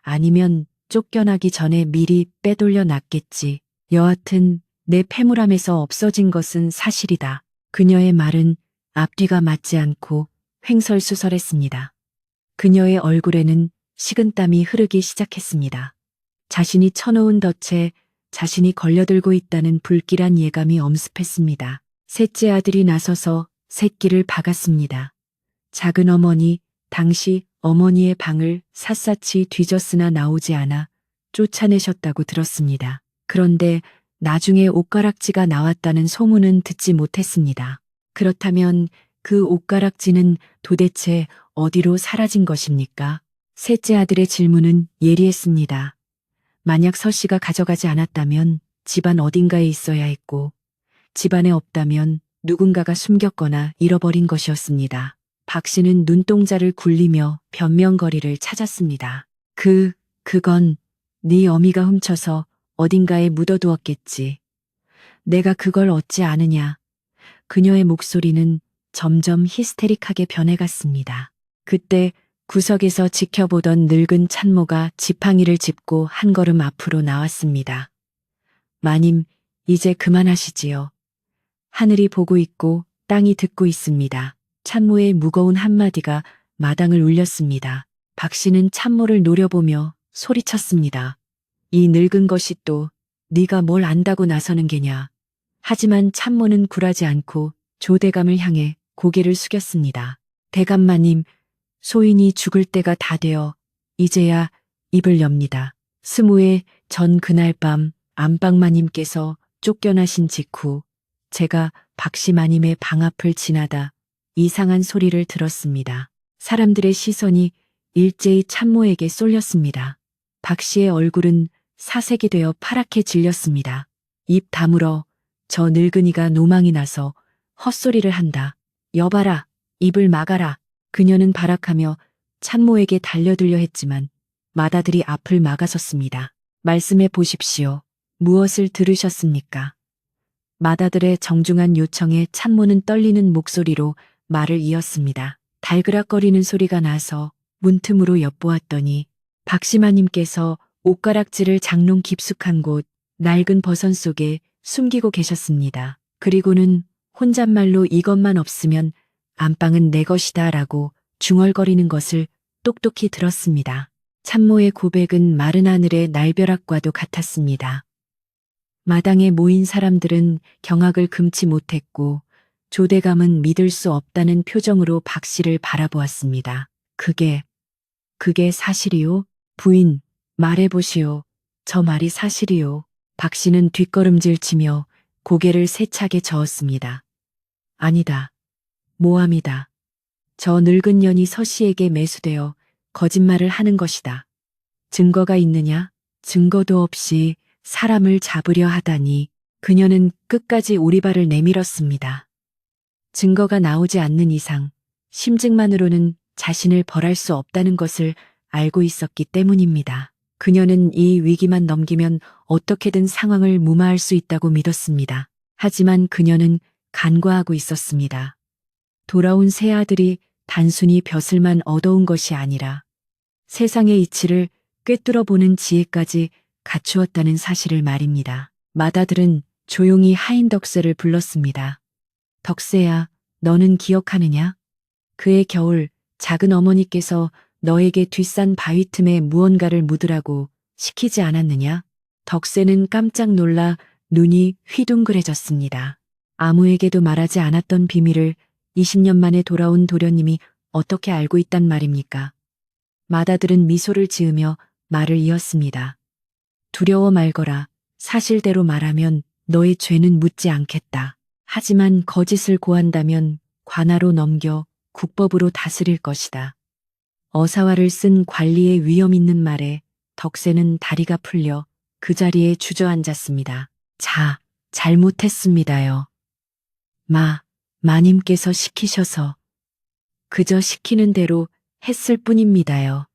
아니면 쫓겨나기 전에 미리 빼돌려 놨겠지. 여하튼 내 폐물함에서 없어진 것은 사실이다. 그녀의 말은 앞뒤가 맞지 않고 횡설수설했습니다. 그녀의 얼굴에는 식은땀이 흐르기 시작했습니다. 자신이 쳐놓은 덫에 자신이 걸려들고 있다는 불길한 예감이 엄습했습니다. 셋째 아들이 나서서 새끼를 박았습니다. 작은 어머니, 당시 어머니의 방을 샅샅이 뒤졌으나 나오지 않아 쫓아내셨다고 들었습니다. 그런데 나중에 옷가락지가 나왔다는 소문은 듣지 못했습니다. 그렇다면 그 옷가락지는 도대체 어디로 사라진 것입니까? 셋째 아들의 질문은 예리했습니다. 만약 서 씨가 가져가지 않았다면 집안 어딘가에 있어야 했고, 집안에 없다면 누군가가 숨겼거나 잃어버린 것이었습니다. 박 씨는 눈동자를 굴리며 변명거리를 찾았습니다. 그건 네 어미가 훔쳐서 어딘가에 묻어두었겠지. 내가 그걸 어찌 아느냐. 그녀의 목소리는 점점 히스테릭하게 변해갔습니다. 그때 구석에서 지켜보던 늙은 참모가 지팡이를 짚고 한 걸음 앞으로 나왔습니다. 마님, 이제 그만하시지요. 하늘이 보고 있고 땅이 듣고 있습니다. 참모의 무거운 한마디가 마당을 울렸습니다. 박 씨는 참모를 노려보며 소리쳤습니다. 이 늙은 것이 또 네가 뭘 안다고 나서는 게냐. 하지만 참모는 굴하지 않고 조대감을 향해 고개를 숙였습니다. 대감마님, 소인이 죽을 때가 다 되어 이제야 입을 엽니다. 스무회 전 그날 밤 안방마님께서 쫓겨나신 직후 제가 박씨 마님의 방 앞을 지나다 이상한 소리를 들었습니다. 사람들의 시선이 일제히 참모에게 쏠렸습니다. 박씨의 얼굴은 사색이 되어 파랗게 질렸습니다. 입 다물어. 저 늙은이가 노망이 나서 헛소리를 한다. 여봐라, 입을 막아라. 그녀는 발악하며 참모에게 달려들려 했지만 맏아들이 앞을 막아섰습니다. 말씀해 보십시오. 무엇을 들으셨습니까? 맏아들의 정중한 요청에 참모는 떨리는 목소리로 말을 이었습니다. 달그락거리는 소리가 나서 문틈으로 엿보았더니 박시마님께서 옷가락지를 장롱 깊숙한 곳 낡은 버선 속에 숨기고 계셨습니다. 그리고는 혼잣말로 이것만 없으면 안방은 내 것이다 라고 중얼거리는 것을 똑똑히 들었습니다. 참모의 고백은 마른 하늘의 날벼락과도 같았습니다. 마당에 모인 사람들은 경악을 금치 못했고 조대감은 믿을 수 없다는 표정으로 박 씨를 바라보았습니다. 그게 사실이요? 부인, 말해보시오. 저 말이 사실이요. 박 씨는 뒷걸음질 치며 고개를 세차게 저었습니다. 아니다. 모함이다. 저 늙은 년이 서 씨에게 매수되어 거짓말을 하는 것이다. 증거가 있느냐? 증거도 없이 사람을 잡으려 하다니. 그녀는 끝까지 오리발을 내밀었습니다. 증거가 나오지 않는 이상 심증만으로는 자신을 벌할 수 없다는 것을 알고 있었기 때문입니다. 그녀는 이 위기만 넘기면 어떻게든 상황을 무마할 수 있다고 믿었습니다. 하지만 그녀는 간과하고 있었습니다. 돌아온 새 아들이 단순히 벼슬만 얻어온 것이 아니라 세상의 이치를 꿰뚫어보는 지혜까지 갖추었다는 사실을 말입니다. 맏아들은 조용히 하인 덕세를 불렀습니다. 덕세야, 너는 기억하느냐? 그해 겨울 작은 어머니께서 너에게 뒷산 바위 틈에 무언가를 묻으라고 시키지 않았느냐? 덕세는 깜짝 놀라 눈이 휘둥그레졌습니다. 아무에게도 말하지 않았던 비밀을 20년 만에 돌아온 도련님이 어떻게 알고 있단 말입니까? 맏아들은 미소를 지으며 말을 이었습니다. 두려워 말거라. 사실대로 말하면 너의 죄는 묻지 않겠다. 하지만 거짓을 고한다면 관하로 넘겨 국법으로 다스릴 것이다. 어사화를 쓴 관리의 위험 있는 말에 덕세는 다리가 풀려 그 자리에 주저앉았습니다. 잘못했습니다요. 마님께서 시키셔서 그저 시키는 대로 했을 뿐입니다요.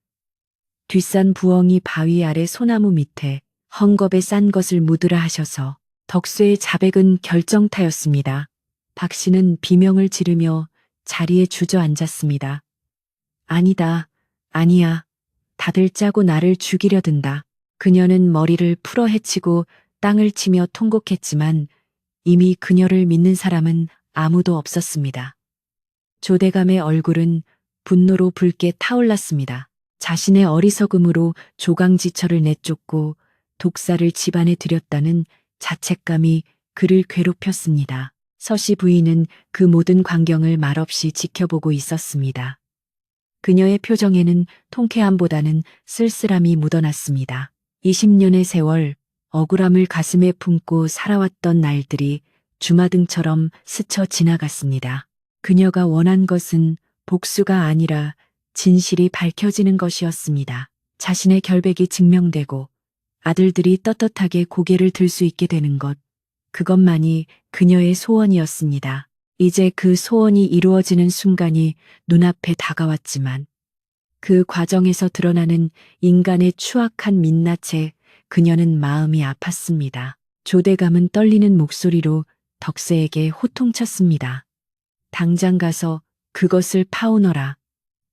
뒷산 부엉이 바위 아래 소나무 밑에 헝겊에 싼 것을 묻으라 하셔서 덕수의 자백은 결정타였습니다. 박 씨는 비명을 지르며 자리에 주저앉았습니다. 아니다, 아니야. 다들 짜고 나를 죽이려 든다. 그녀는 머리를 풀어 헤치고 땅을 치며 통곡했지만 이미 그녀를 믿는 사람은 아무도 없었습니다. 조대감의 얼굴은 분노로 붉게 타올랐습니다. 자신의 어리석음으로 조강지처를 내쫓고 독사를 집안에 들였다는 자책감이 그를 괴롭혔습니다. 서씨 부인은 그 모든 광경을 말없이 지켜보고 있었습니다. 그녀의 표정에는 통쾌함보다는 쓸쓸함이 묻어났습니다. 20년의 세월, 억울함을 가슴에 품고 살아왔던 날들이 주마등처럼 스쳐 지나갔습니다. 그녀가 원한 것은 복수가 아니라 진실이 밝혀지는 것이었습니다. 자신의 결백이 증명되고 아들들이 떳떳하게 고개를 들 수 있게 되는 것, 그것만이 그녀의 소원이었습니다. 이제 그 소원이 이루어지는 순간이 눈앞에 다가왔지만 그 과정에서 드러나는 인간의 추악한 민낯에 그녀는 마음이 아팠습니다. 조대감은 떨리는 목소리로 덕세에게 호통쳤습니다. 당장 가서 그것을 파오너라.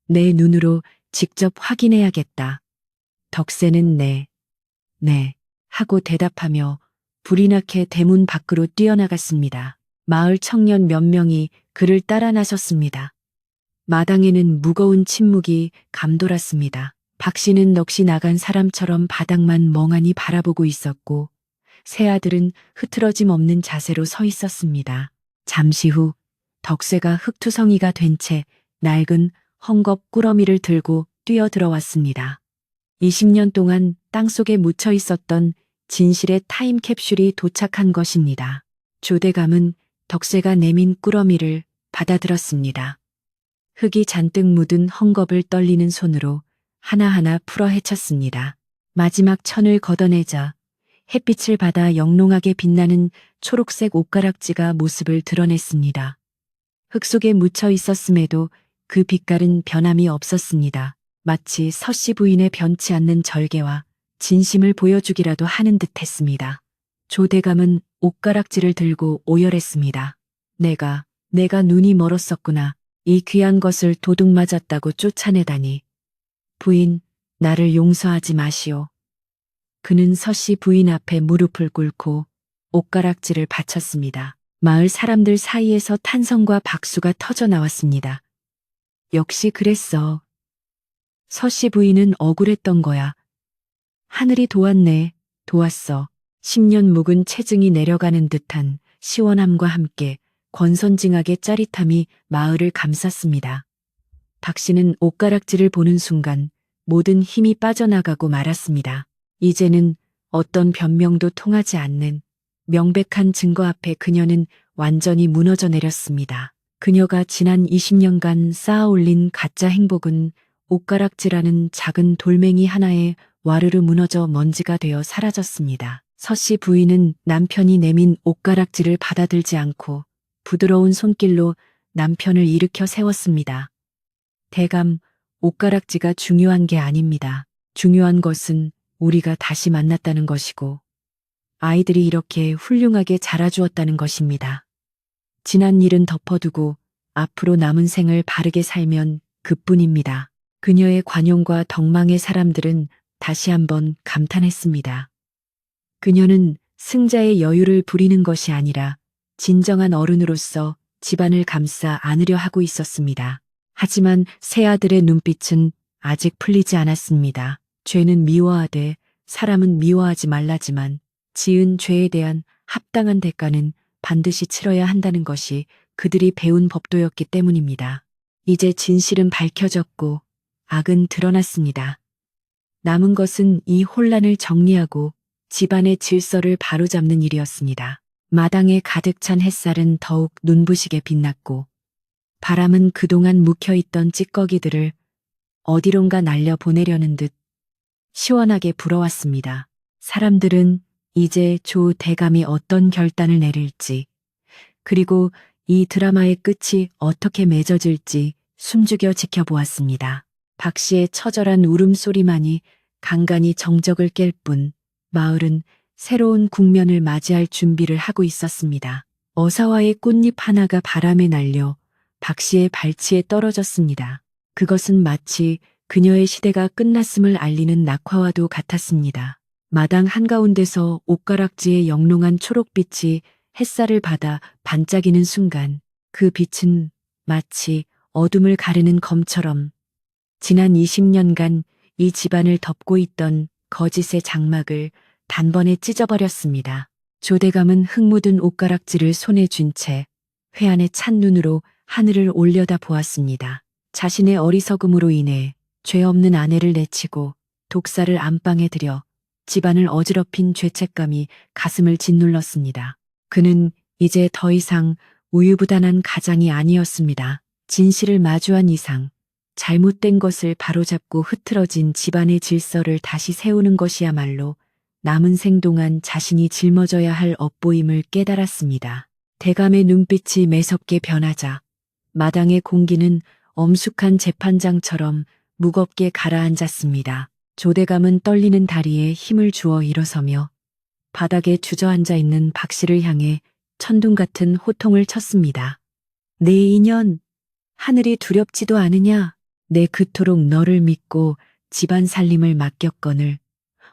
내 눈으로 직접 확인해야겠다. 덕세는 네 하고 대답하며 불이 나게 대문 밖으로 뛰어나갔습니다. 마을 청년 몇 명이 그를 따라 나섰습니다. 마당에는 무거운 침묵이 감돌았습니다. 박 씨는 넋이 나간 사람처럼 바닥만 멍하니 바라보고 있었고 세 아들은 흐트러짐 없는 자세로 서 있었습니다. 잠시 후 덕세가 흙투성이가 된 채 낡은 헝겊 꾸러미를 들고 뛰어들어왔습니다. 20년 동안 땅속에 묻혀 있었던 진실의 타임캡슐이 도착한 것입니다. 조대감은 덕세가 내민 꾸러미를 받아들었습니다. 흙이 잔뜩 묻은 헝겊을 떨리는 손으로 하나하나 풀어 헤쳤습니다. 마지막 천을 걷어내자 햇빛을 받아 영롱하게 빛나는 초록색 옷가락지가 모습을 드러냈습니다. 흙 속에 묻혀 있었음에도 그 빛깔은 변함이 없었습니다. 마치 서씨 부인의 변치 않는 절개와 진심을 보여주기라도 하는 듯 했습니다. 조대감은 옷가락지를 들고 오열했습니다. 내가 눈이 멀었었구나. 이 귀한 것을 도둑 맞았다고 쫓아내다니. 부인, 나를 용서하지 마시오. 그는 서씨 부인 앞에 무릎을 꿇고 옷가락지를 바쳤습니다. 마을 사람들 사이에서 탄성과 박수가 터져 나왔습니다. 역시 그랬어. 서씨 부인은 억울했던 거야. 하늘이 도왔네, 도왔어. 10년 묵은 체증이 내려가는 듯한 시원함과 함께 권선징악의 짜릿함이 마을을 감쌌습니다. 박 씨는 옷가락지를 보는 순간 모든 힘이 빠져나가고 말았습니다. 이제는 어떤 변명도 통하지 않는 명백한 증거 앞에 그녀는 완전히 무너져 내렸습니다. 그녀가 지난 20년간 쌓아올린 가짜 행복은 옷가락지라는 작은 돌멩이 하나에 와르르 무너져 먼지가 되어 사라졌습니다. 서씨 부인은 남편이 내민 옷가락지를 받아들지 않고 부드러운 손길로 남편을 일으켜 세웠습니다. 대감, 옷가락지가 중요한 게 아닙니다. 중요한 것은 우리가 다시 만났다는 것이고 아이들이 이렇게 훌륭하게 자라주었다는 것입니다. 지난 일은 덮어두고 앞으로 남은 생을 바르게 살면 그뿐입니다. 그녀의 관용과 덕망의 사람들은 다시 한번 감탄했습니다. 그녀는 승자의 여유를 부리는 것이 아니라 진정한 어른으로서 집안을 감싸 안으려 하고 있었습니다. 하지만 세 아들의 눈빛은 아직 풀리지 않았습니다. 죄는 미워하되 사람은 미워하지 말라지만 지은 죄에 대한 합당한 대가는 반드시 치러야 한다는 것이 그들이 배운 법도였기 때문입니다. 이제 진실은 밝혀졌고 악은 드러났습니다. 남은 것은 이 혼란을 정리하고 집안의 질서를 바로잡는 일이었습니다. 마당에 가득 찬 햇살은 더욱 눈부시게 빛났고 바람은 그동안 묵혀있던 찌꺼기들을 어디론가 날려보내려는 듯 시원하게 불어왔습니다. 사람들은 이제 조 대감이 어떤 결단을 내릴지, 그리고 이 드라마의 끝이 어떻게 맺어질지 숨죽여 지켜보았습니다. 박 씨의 처절한 울음소리만이 간간히 정적을 깰 뿐 마을은 새로운 국면을 맞이할 준비를 하고 있었습니다. 어사와의 꽃잎 하나가 바람에 날려 박 씨의 발치에 떨어졌습니다. 그것은 마치 그녀의 시대가 끝났음을 알리는 낙화와도 같았습니다. 마당 한가운데서 옷가락지의 영롱한 초록빛이 햇살을 받아 반짝이는 순간 그 빛은 마치 어둠을 가르는 검처럼 지난 20년간 이 집안을 덮고 있던 거짓의 장막을 단번에 찢어버렸습니다. 조대감은 흙 묻은 옷가락지를 손에 쥔 채 회한의 찬 눈으로 하늘을 올려다 보았습니다. 자신의 어리석음으로 인해 죄 없는 아내를 내치고 독사를 안방에 들여 집안을 어지럽힌 죄책감이 가슴을 짓눌렀습니다. 그는 이제 더 이상 우유부단한 가장이 아니었습니다. 진실을 마주한 이상 잘못된 것을 바로잡고 흐트러진 집안의 질서를 다시 세우는 것이야말로 남은 생 동안 자신이 짊어져야 할 업보임을 깨달았습니다. 대감의 눈빛이 매섭게 변하자 마당의 공기는 엄숙한 재판장처럼 무겁게 가라앉았습니다. 조대감은 떨리는 다리에 힘을 주어 일어서며 바닥에 주저앉아 있는 박 씨를 향해 천둥 같은 호통을 쳤습니다. 내 인연, 하늘이 두렵지도 않으냐? 내 그토록 너를 믿고 집안 살림을 맡겼거늘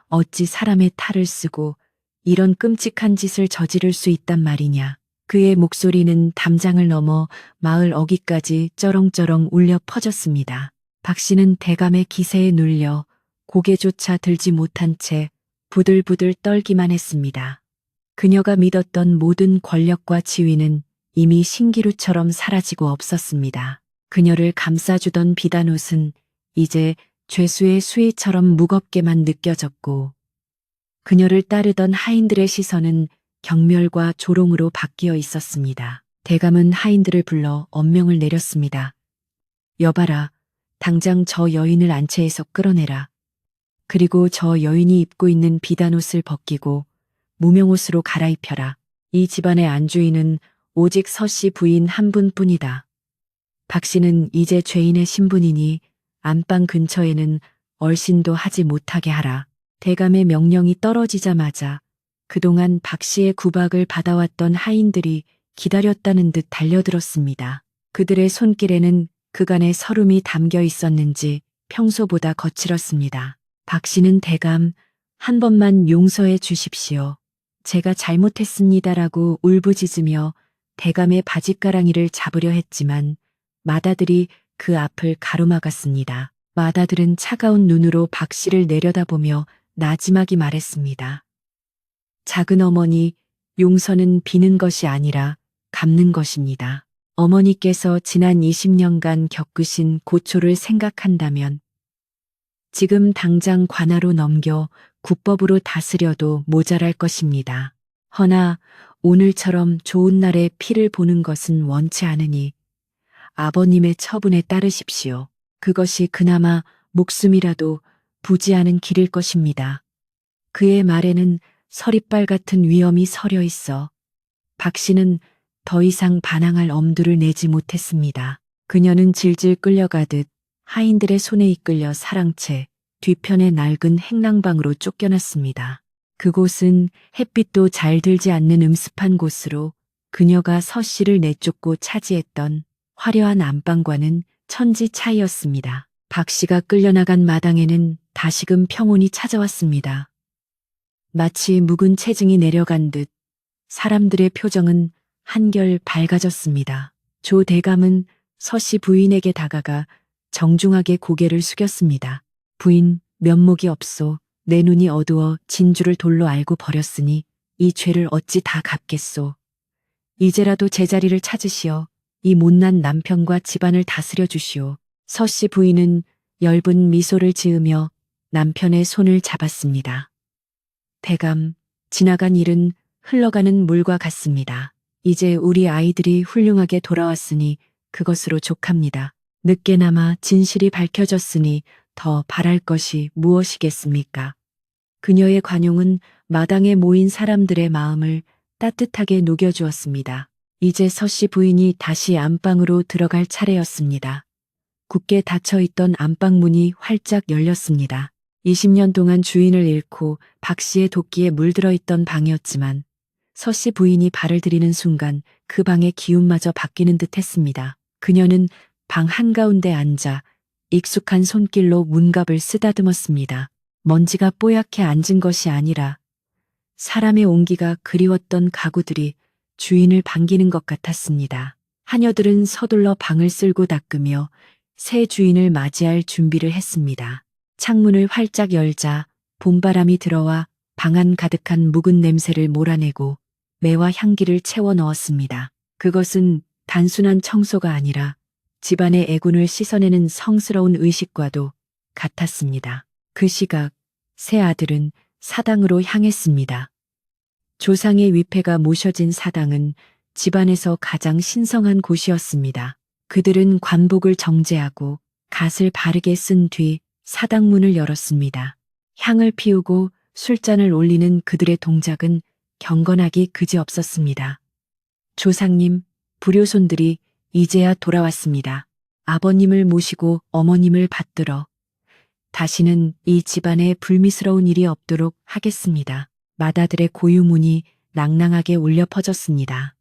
어찌 사람의 탈을 쓰고 이런 끔찍한 짓을 저지를 수 있단 말이냐. 그의 목소리는 담장을 넘어 마을 어귀까지 쩌렁쩌렁 울려 퍼졌습니다. 박 씨는 대감의 기세에 눌려 고개조차 들지 못한 채 부들부들 떨기만 했습니다. 그녀가 믿었던 모든 권력과 지위는 이미 신기루처럼 사라지고 없었습니다. 그녀를 감싸주던 비단옷은 이제 죄수의 수의처럼 무겁게만 느껴졌고 그녀를 따르던 하인들의 시선은 경멸과 조롱으로 바뀌어 있었습니다. 대감은 하인들을 불러 엄명을 내렸습니다. 여봐라, 당장 저 여인을 안채에서 끌어내라. 그리고 저 여인이 입고 있는 비단옷을 벗기고 무명옷으로 갈아입혀라. 이 집안의 안주인은 오직 서씨 부인 한 분뿐이다. 박 씨는 이제 죄인의 신분이니 안방 근처에는 얼씬도 하지 못하게 하라. 대감의 명령이 떨어지자마자 그동안 박 씨의 구박을 받아왔던 하인들이 기다렸다는 듯 달려들었습니다. 그들의 손길에는 그간의 서름이 담겨 있었는지 평소보다 거칠었습니다. 박 씨는 대감, 한 번만 용서해 주십시오. 제가 잘못했습니다라고 울부짖으며 대감의 바짓가랑이를 잡으려 했지만 마다들이 그 앞을 가로막았습니다. 마다들은 차가운 눈으로 박 씨를 내려다보며 나지막이 말했습니다. 작은 어머니, 용서는 비는 것이 아니라 갚는 것입니다. 어머니께서 지난 20년간 겪으신 고초를 생각한다면 지금 당장 관하로 넘겨 국법으로 다스려도 모자랄 것입니다. 허나 오늘처럼 좋은 날에 피를 보는 것은 원치 않으니 아버님의 처분에 따르십시오. 그것이 그나마 목숨이라도 부지하는 길일 것입니다. 그의 말에는 서리빨 같은 위엄이 서려 있어 박 씨는 더 이상 반항할 엄두를 내지 못했습니다. 그녀는 질질 끌려가듯 하인들의 손에 이끌려 사랑채 뒤편의 낡은 행랑방으로 쫓겨났습니다. 그곳은 햇빛도 잘 들지 않는 음습한 곳으로 그녀가 서씨를 내쫓고 차지했던 화려한 안방과는 천지 차이였습니다. 박 씨가 끌려나간 마당에는 다시금 평온이 찾아왔습니다. 마치 묵은 체증이 내려간 듯 사람들의 표정은 한결 밝아졌습니다. 조 대감은 서씨 부인에게 다가가 정중하게 고개를 숙였습니다. 부인, 면목이 없소. 내 눈이 어두워 진주를 돌로 알고 버렸으니 이 죄를 어찌 다 갚겠소. 이제라도 제자리를 찾으시어 이 못난 남편과 집안을 다스려 주시오. 서씨 부인은 엷은 미소를 지으며 남편의 손을 잡았습니다. 대감, 지나간 일은 흘러가는 물과 같습니다. 이제 우리 아이들이 훌륭하게 돌아왔으니 그것으로 족합니다. 늦게나마 진실이 밝혀졌으니 더 바랄 것이 무엇이겠습니까? 그녀의 관용은 마당에 모인 사람들의 마음을 따뜻하게 녹여주었습니다. 이제 서씨 부인이 다시 안방으로 들어갈 차례였습니다. 굳게 닫혀있던 안방 문이 활짝 열렸습니다. 20년 동안 주인을 잃고 박 씨의 도끼에 물들어 있던 방이었지만 서 씨 부인이 발을 들이는 순간 그 방의 기운마저 바뀌는 듯 했습니다. 그녀는 방 한가운데 앉아 익숙한 손길로 문갑을 쓰다듬었습니다. 먼지가 뽀얗게 앉은 것이 아니라 사람의 온기가 그리웠던 가구들이 주인을 반기는 것 같았습니다. 하녀들은 서둘러 방을 쓸고 닦으며 새 주인을 맞이할 준비를 했습니다. 창문을 활짝 열자 봄바람이 들어와 방 안 가득한 묵은 냄새를 몰아내고 매와 향기를 채워 넣었습니다. 그것은 단순한 청소가 아니라 집안의 애군을 씻어내는 성스러운 의식과도 같았습니다. 그 시각 새 아들은 사당으로 향했습니다. 조상의 위패가 모셔진 사당은 집안에서 가장 신성한 곳이었습니다. 그들은 관복을 정제하고 갓을 바르게 쓴 뒤 사당문을 열었습니다. 향을 피우고 술잔을 올리는 그들의 동작은 경건하기 그지없었습니다. 조상님, 불효손들이 이제야 돌아왔습니다. 아버님을 모시고 어머님을 받들어 다시는 이 집안에 불미스러운 일이 없도록 하겠습니다. 마다들의 고유문이 낭낭하게 울려 퍼졌습니다.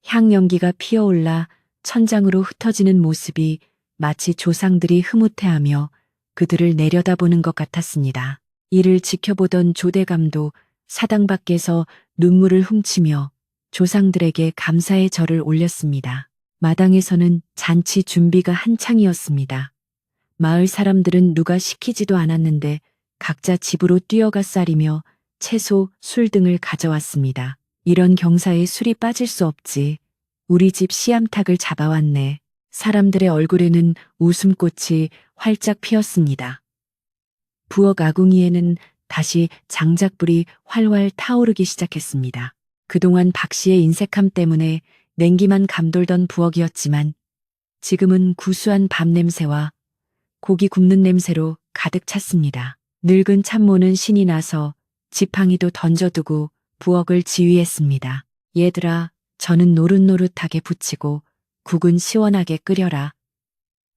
향연기가 피어올라 천장으로 흩어지는 모습이 마치 조상들이 흐뭇해하며 그들을 내려다보는 것 같았습니다. 이를 지켜보던 조대감도 사당 밖에서 눈물을 훔치며 조상들에게 감사의 절을 올렸습니다. 마당에서는 잔치 준비가 한창이었습니다. 마을 사람들은 누가 시키지도 않았는데 각자 집으로 뛰어가 쌀이며 채소, 술 등을 가져왔습니다. 이런 경사에 술이 빠질 수 없지. 우리 집 씨암탉을 잡아왔네. 사람들의 얼굴에는 웃음꽃이 활짝 피었습니다. 부엌 아궁이에는 다시 장작불이 활활 타오르기 시작했습니다. 그동안 박 씨의 인색함 때문에 냉기만 감돌던 부엌이었지만 지금은 구수한 밥 냄새와 고기 굽는 냄새로 가득 찼습니다. 늙은 참모는 신이 나서 지팡이도 던져두고 부엌을 지휘했습니다. 얘들아, 저는 노릇노릇하게 부치고 국은 시원하게 끓여라.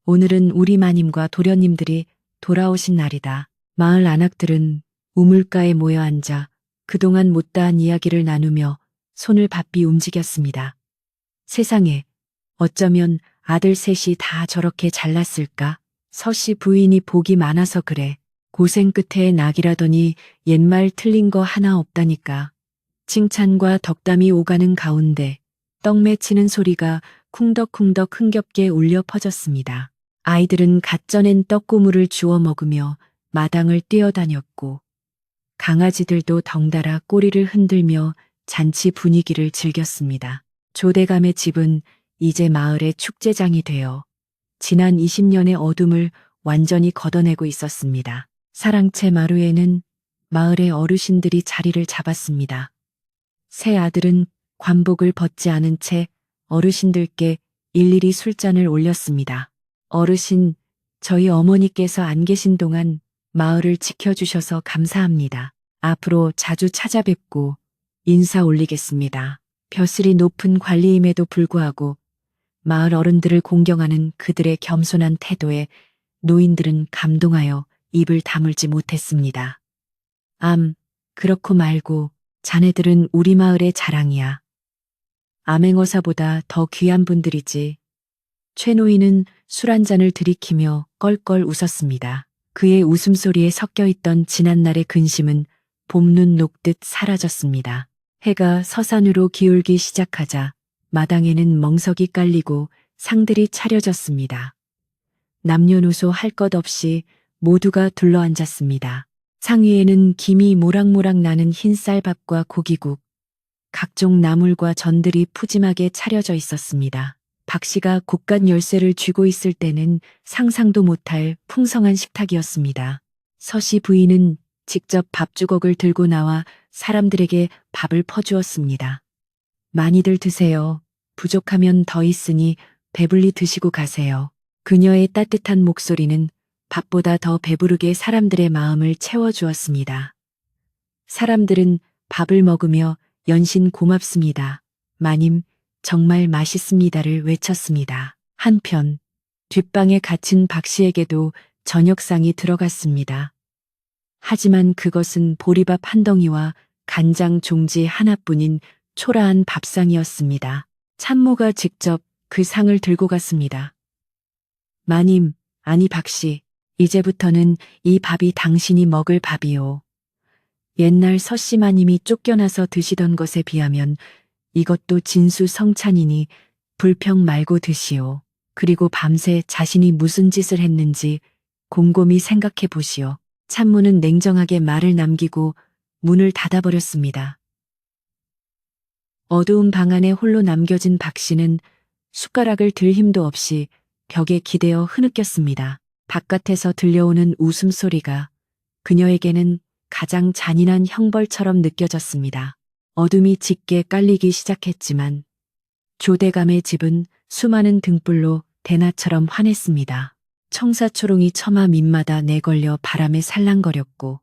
오늘은 우리 마님과 도련님들이 돌아오신 날이다. 마을 안악들은 우물가에 모여 앉아 그동안 못다한 이야기를 나누며 손을 바삐 움직였습니다. 세상에, 어쩌면 아들 셋이 다 저렇게 잘났을까? 서씨 부인이 복이 많아서 그래. 고생 끝에 낙이라더니 옛말 틀린 거 하나 없다니까. 칭찬과 덕담이 오가는 가운데 떡 맺히는 소리가 쿵덕쿵덕 흥겹게 울려 퍼졌습니다. 아이들은 갓 쪄낸 떡고물을 주워 먹으며 마당을 뛰어다녔고 강아지들도 덩달아 꼬리를 흔들며 잔치 분위기를 즐겼습니다. 조대감의 집은 이제 마을의 축제장이 되어 지난 20년의 어둠을 완전히 걷어내고 있었습니다. 사랑채 마루에는 마을의 어르신들이 자리를 잡았습니다. 새 아들은 관복을 벗지 않은 채 어르신들께 일일이 술잔을 올렸습니다. 어르신, 저희 어머니께서 안 계신 동안 마을을 지켜주셔서 감사합니다. 앞으로 자주 찾아뵙고 인사 올리겠습니다. 벼슬이 높은 관리임에도 불구하고 마을 어른들을 공경하는 그들의 겸손한 태도에 노인들은 감동하여 입을 다물지 못했습니다. 그렇고 말고 자네들은 우리 마을의 자랑이야. 암행어사보다 더 귀한 분들이지. 최 노인은 술 한 잔을 들이키며 껄껄 웃었습니다. 그의 웃음소리에 섞여있던 지난날의 근심은 봄눈 녹듯 사라졌습니다. 해가 서산으로 기울기 시작하자 마당에는 멍석이 깔리고 상들이 차려졌습니다. 남녀노소 할 것 없이 모두가 둘러앉았습니다. 상 위에는 김이 모락모락 나는 흰 쌀밥과 고기국, 각종 나물과 전들이 푸짐하게 차려져 있었습니다. 박 씨가 곳간 열쇠를 쥐고 있을 때는 상상도 못할 풍성한 식탁이었습니다. 서씨 부인은 직접 밥주걱을 들고 나와 사람들에게 밥을 퍼주었습니다. 많이들 드세요. 부족하면 더 있으니 배불리 드시고 가세요. 그녀의 따뜻한 목소리는 밥보다 더 배부르게 사람들의 마음을 채워주었습니다. 사람들은 밥을 먹으며 연신 고맙습니다. 마님, 정말 맛있습니다를 외쳤습니다. 한편 뒷방에 갇힌 박 씨에게도 저녁상이 들어갔습니다. 하지만 그것은 보리밥 한 덩이와 간장 종지 하나뿐인 초라한 밥상이었습니다. 참모가 직접 그 상을 들고 갔습니다. 마님, 아니 박씨, 이제부터는 이 밥이 당신이 먹을 밥이요. 옛날 서씨 마님이 쫓겨나서 드시던 것에 비하면 이것도 진수성찬이니 불평 말고 드시오. 그리고 밤새 자신이 무슨 짓을 했는지 곰곰이 생각해 보시오. 참모는 냉정하게 말을 남기고 문을 닫아버렸습니다. 어두운 방 안에 홀로 남겨진 박 씨는 숟가락을 들 힘도 없이 벽에 기대어 흐느꼈습니다. 바깥에서 들려오는 웃음소리가 그녀에게는 가장 잔인한 형벌처럼 느껴졌습니다. 어둠이 짙게 깔리기 시작했지만 조대감의 집은 수많은 등불로 대낮처럼 환했습니다. 청사초롱이 처마 밑마다 내걸려 바람에 살랑거렸고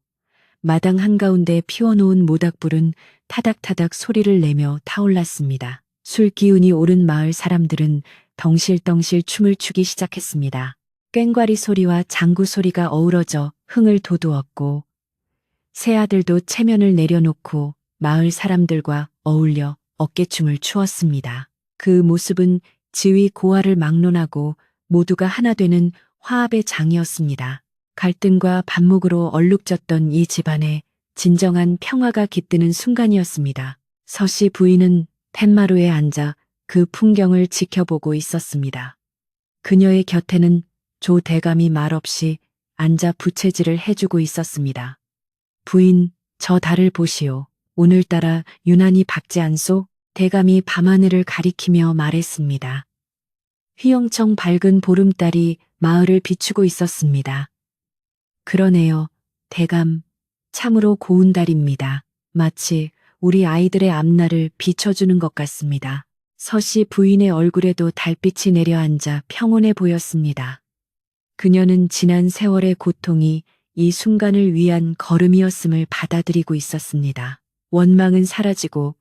마당 한가운데 피워놓은 모닥불은 타닥타닥 소리를 내며 타올랐습니다. 술 기운이 오른 마을 사람들은 덩실덩실 춤을 추기 시작했습니다. 꽹과리 소리와 장구 소리가 어우러져 흥을 돋우었고 새아들도 체면을 내려놓고 마을 사람들과 어울려 어깨춤을 추었습니다. 그 모습은 지위 고하를 막론하고 모두가 하나 되는 화합의 장이었습니다. 갈등과 반목으로 얼룩졌던 이 집안에 진정한 평화가 깃드는 순간이었습니다. 서씨 부인은 팻마루에 앉아 그 풍경을 지켜보고 있었습니다. 그녀의 곁에는 조 대감이 말없이 앉아 부채질을 해주고 있었습니다. 부인, 저 달을 보시오. 오늘따라 유난히 밝지 않소? 대감이 밤하늘을 가리키며 말했습니다. 휘영청 밝은 보름달이 마을을 비추고 있었습니다. 그러네요, 대감. 참으로 고운 달입니다. 마치 우리 아이들의 앞날을 비춰주는 것 같습니다. 서씨 부인의 얼굴에도 달빛이 내려앉아 평온해 보였습니다. 그녀는 지난 세월의 고통이 이 순간을 위한 걸음이었음을 받아들이고 있었습니다. 원망은 사라지고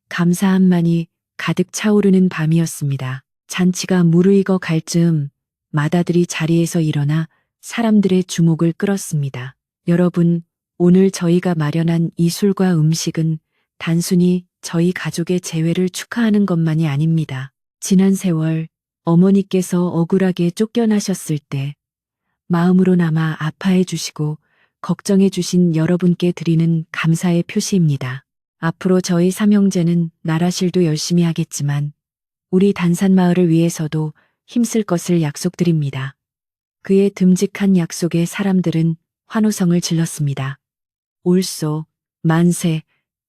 감사함만이 가득 차오르는 밤이었습니다. 잔치가 무르익어 갈 즈음 맏아들이 자리에서 일어나 사람들의 주목을 끌었습니다. 여러분, 오늘 저희가 마련한 이 술과 음식은 단순히 저희 가족의 재회를 축하하는 것만이 아닙니다. 지난 세월 어머니께서 억울하게 쫓겨나셨을 때 마음으로나마 아파해 주시고 걱정해 주신 여러분께 드리는 감사의 표시입니다. 앞으로 저희 삼형제는 나라실도 열심히 하겠지만 우리 단산마을을 위해서도 힘쓸 것을 약속드립니다. 그의 듬직한 약속에 사람들은 환호성을 질렀습니다. 올소, 만세,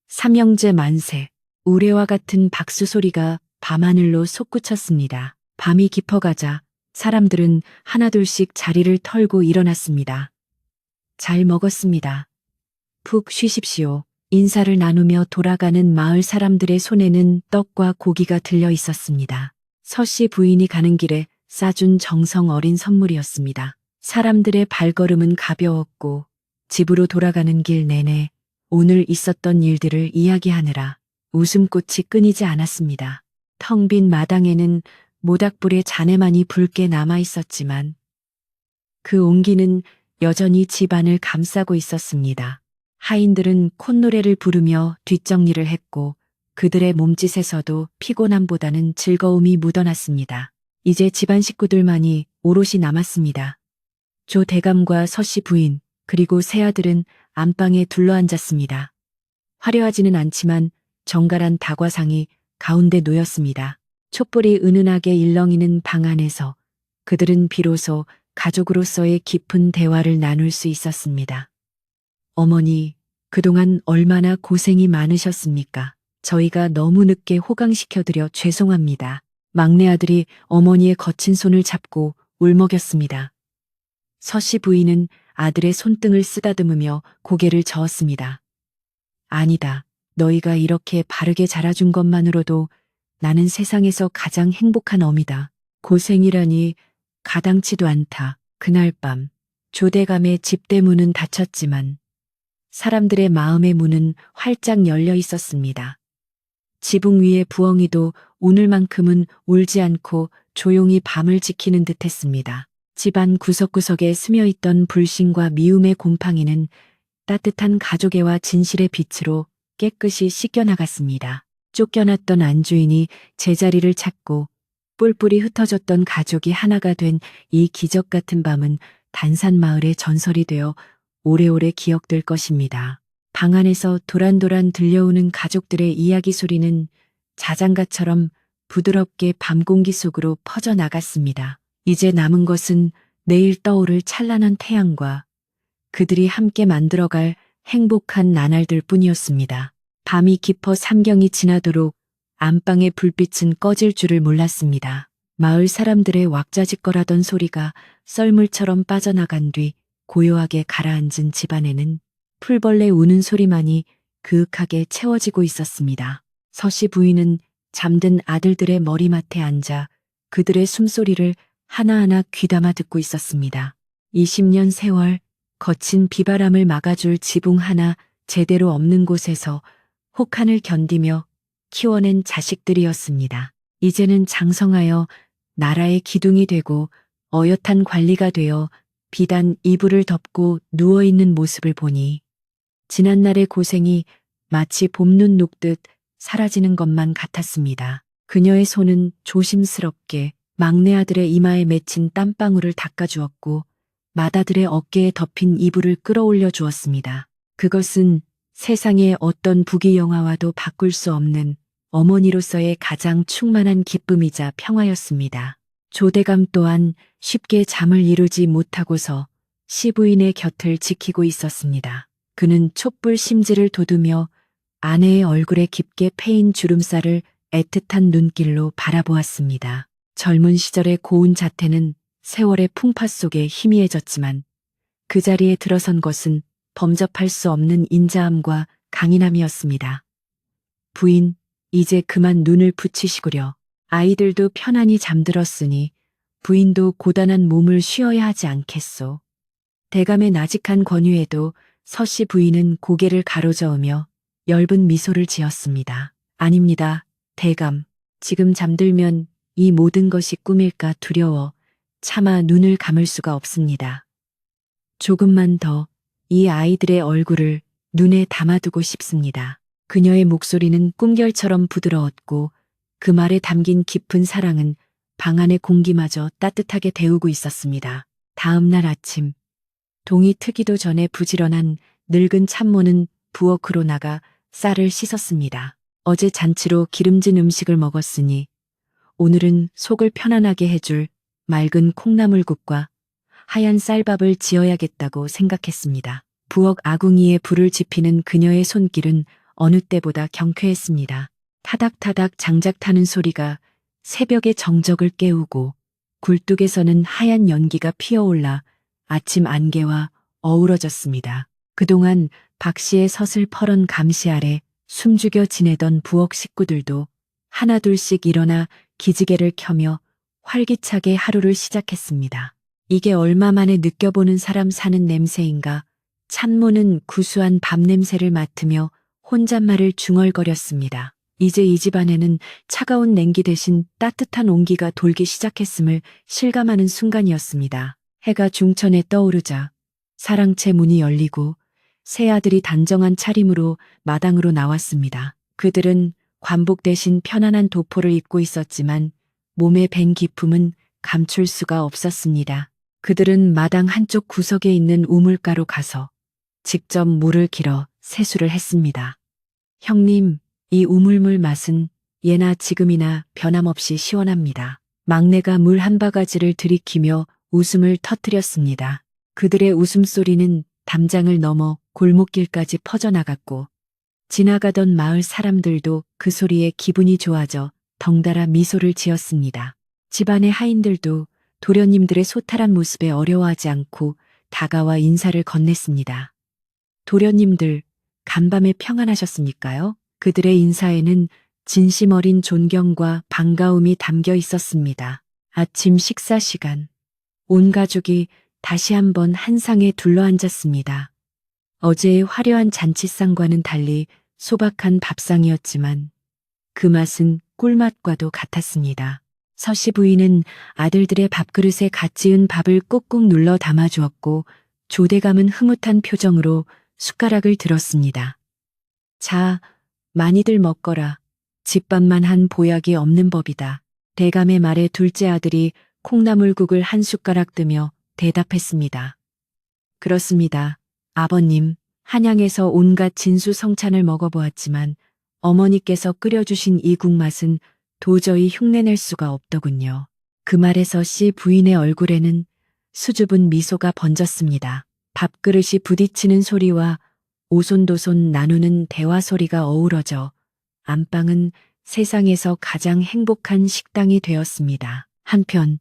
삼형제 만세. 우레와 같은 박수 소리가 밤하늘로 솟구쳤습니다. 밤이 깊어가자 사람들은 하나둘씩 자리를 털고 일어났습니다. 잘 먹었습니다. 푹 쉬십시오. 인사를 나누며 돌아가는 마을 사람들의 손에는 떡과 고기가 들려 있었습니다. 서씨 부인이 가는 길에 싸준 정성 어린 선물이었습니다. 사람들의 발걸음은 가벼웠고 집으로 돌아가는 길 내내 오늘 있었던 일들을 이야기하느라 웃음꽃이 끊이지 않았습니다. 텅 빈 마당에는 모닥불의 잔해만이 붉게 남아 있었지만 그 온기는 여전히 집안을 감싸고 있었습니다. 하인들은 콧노래를 부르며 뒷정리를 했고 그들의 몸짓에서도 피곤함보다는 즐거움이 묻어났습니다. 이제 집안 식구들만이 오롯이 남았습니다. 조 대감과 서씨 부인 그리고 새아들은 안방에 둘러앉았습니다. 화려하지는 않지만 정갈한 다과상이 가운데 놓였습니다. 촛불이 은은하게 일렁이는 방 안에서 그들은 비로소 가족으로서의 깊은 대화를 나눌 수 있었습니다. 어머니, 그동안 얼마나 고생이 많으셨습니까? 저희가 너무 늦게 호강시켜드려 죄송합니다. 막내 아들이 어머니의 거친 손을 잡고 울먹였습니다. 서씨 부인은 아들의 손등을 쓰다듬으며 고개를 저었습니다. 아니다. 너희가 이렇게 바르게 자라준 것만으로도 나는 세상에서 가장 행복한 어미다. 고생이라니 가당치도 않다. 그날 밤 조대감의 집대 문은 닫혔지만 사람들의 마음의 문은 활짝 열려 있었습니다. 지붕 위의 부엉이도 오늘만큼은 울지 않고 조용히 밤을 지키는 듯했습니다. 집안 구석구석에 스며있던 불신과 미움의 곰팡이는 따뜻한 가족애와 진실의 빛으로 깨끗이 씻겨나갔습니다. 쫓겨났던 안주인이 제자리를 찾고 뿔뿔이 흩어졌던 가족이 하나가 된 이 기적 같은 밤은 단산마을의 전설이 되어 오래오래 기억될 것입니다. 방 안에서 도란도란 들려오는 가족들의 이야기 소리는 자장가처럼 부드럽게 밤 공기 속으로 퍼져나갔습니다. 이제 남은 것은 내일 떠오를 찬란한 태양과 그들이 함께 만들어갈 행복한 나날들 뿐이었습니다. 밤이 깊어 삼경이 지나도록 안방의 불빛은 꺼질 줄을 몰랐습니다. 마을 사람들의 왁자지껄하던 소리가 썰물처럼 빠져나간 뒤 고요하게 가라앉은 집안에는 풀벌레 우는 소리만이 그윽하게 채워지고 있었습니다. 서씨 부인은 잠든 아들들의 머리맡에 앉아 그들의 숨소리를 하나하나 귀담아 듣고 있었습니다. 20년 세월, 거친 비바람을 막아줄 지붕 하나 제대로 없는 곳에서 혹한을 견디며 키워낸 자식들이었습니다. 이제는 장성하여 나라의 기둥이 되고 어엿한 관리가 되어 비단 이불을 덮고 누워있는 모습을 보니 지난날의 고생이 마치 봄눈 녹듯 사라지는 것만 같았습니다. 그녀의 손은 조심스럽게 막내 아들의 이마에 맺힌 땀방울을 닦아주었고 맏아들의 어깨에 덮인 이불을 끌어올려 주었습니다. 그것은 세상의 어떤 부귀영화와도 바꿀 수 없는 어머니로서의 가장 충만한 기쁨이자 평화였습니다. 조대감 또한 쉽게 잠을 이루지 못하고서 시부인의 곁을 지키고 있었습니다. 그는 촛불 심지를 돋우며 아내의 얼굴에 깊게 패인 주름살을 애틋한 눈길로 바라보았습니다. 젊은 시절의 고운 자태는 세월의 풍파 속에 희미해졌지만 그 자리에 들어선 것은 범접할 수 없는 인자함과 강인함이었습니다. 부인, 이제 그만 눈을 붙이시구려. 아이들도 편안히 잠들었으니 부인도 고단한 몸을 쉬어야 하지 않겠소. 대감의 나직한 권유에도 서씨 부인은 고개를 가로저으며 엷은 미소를 지었습니다. 아닙니다, 대감. 지금 잠들면 이 모든 것이 꿈일까 두려워 차마 눈을 감을 수가 없습니다. 조금만 더 이 아이들의 얼굴을 눈에 담아두고 싶습니다. 그녀의 목소리는 꿈결처럼 부드러웠고 그 말에 담긴 깊은 사랑은 방 안의 공기마저 따뜻하게 데우고 있었습니다. 다음 날 아침, 동이 트기도 전에 부지런한 늙은 참모는 부엌으로 나가 쌀을 씻었습니다. 어제 잔치로 기름진 음식을 먹었으니 오늘은 속을 편안하게 해줄 맑은 콩나물국과 하얀 쌀밥을 지어야겠다고 생각했습니다. 부엌 아궁이에 불을 지피는 그녀의 손길은 어느 때보다 경쾌했습니다. 타닥타닥 장작 타는 소리가 새벽의 정적을 깨우고 굴뚝에서는 하얀 연기가 피어올라 아침 안개와 어우러졌습니다. 그동안 박 씨의 서슬퍼런 감시 아래 숨죽여 지내던 부엌 식구들도 하나둘씩 일어나 기지개를 켜며 활기차게 하루를 시작했습니다. 이게 얼마 만에 느껴보는 사람 사는 냄새인가. 참모는 구수한 밥 냄새를 맡으며 혼잣말을 중얼거렸습니다. 이제 이 집안에는 차가운 냉기 대신 따뜻한 온기가 돌기 시작했음을 실감하는 순간이었습니다. 해가 중천에 떠오르자 사랑채 문이 열리고 새 아들이 단정한 차림으로 마당으로 나왔습니다. 그들은 관복 대신 편안한 도포를 입고 있었지만 몸에 밴 기품은 감출 수가 없었습니다. 그들은 마당 한쪽 구석에 있는 우물가로 가서 직접 물을 길어 세수를 했습니다. 형님, 이 우물물 맛은 예나 지금이나 변함없이 시원합니다. 막내가 물 한 바가지를 들이키며 웃음을 터뜨렸습니다. 그들의 웃음소리는 담장을 넘어 골목길까지 퍼져나갔고 지나가던 마을 사람들도 그 소리에 기분이 좋아져 덩달아 미소를 지었습니다. 집안의 하인들도 도련님들의 소탈한 모습에 어려워하지 않고 다가와 인사를 건넸습니다. 도련님들, 간밤에 평안하셨습니까요? 그들의 인사에는 진심 어린 존경과 반가움이 담겨 있었습니다. 아침 식사 시간, 온 가족이 다시 한번 한 상에 둘러앉았습니다. 어제의 화려한 잔치상과는 달리 소박한 밥상이었지만 그 맛은 꿀맛과도 같았습니다. 서씨 부인은 아들들의 밥그릇에 갓 지은 밥을 꾹꾹 눌러 담아주었고 조대감은 흐뭇한 표정으로 숟가락을 들었습니다. 자, 많이들 먹거라. 집밥만 한 보약이 없는 법이다. 대감의 말에 둘째 아들이 콩나물국을 한 숟가락 뜨며 대답했습니다. 그렇습니다. 아버님, 한양에서 온갖 진수성찬을 먹어보았지만 어머니께서 끓여주신 이 국맛은 도저히 흉내낼 수가 없더군요. 그 말에서 씨 부인의 얼굴에는 수줍은 미소가 번졌습니다. 밥그릇이 부딪히는 소리와 오손도손 나누는 대화 소리가 어우러져 안방은 세상에서 가장 행복한 식당이 되었습니다. 한편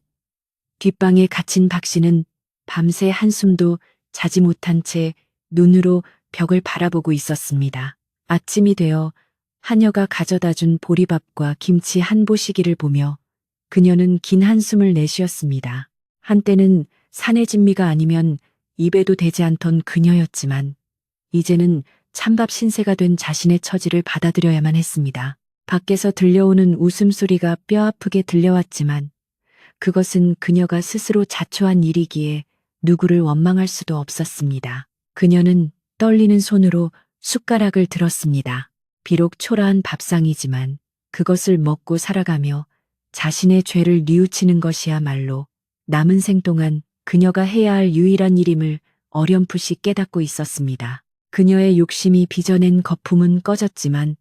뒷방에 갇힌 박 씨는 밤새 한숨도 자지 못한 채 눈으로 벽을 바라보고 있었습니다. 아침이 되어 하녀가 가져다 준 보리밥과 김치 한 보시기를 보며 그녀는 긴 한숨을 내쉬었습니다. 한때는 산의 진미가 아니면 입에도 대지 않던 그녀였지만 이제는 찬밥 신세가 된 자신의 처지를 받아들여야만 했습니다. 밖에서 들려오는 웃음소리가 뼈아프게 들려왔지만 그것은 그녀가 스스로 자초한 일이기에 누구를 원망할 수도 없었습니다. 그녀는 떨리는 손으로 숟가락을 들었습니다. 비록 초라한 밥상이지만 그것을 먹고 살아가며 자신의 죄를 뉘우치는 것이야말로 남은 생 동안 그녀가 해야 할 유일한 일임을 어렴풋이 깨닫고 있었습니다. 그녀의 욕심이 빚어낸 거품은 꺼졌지만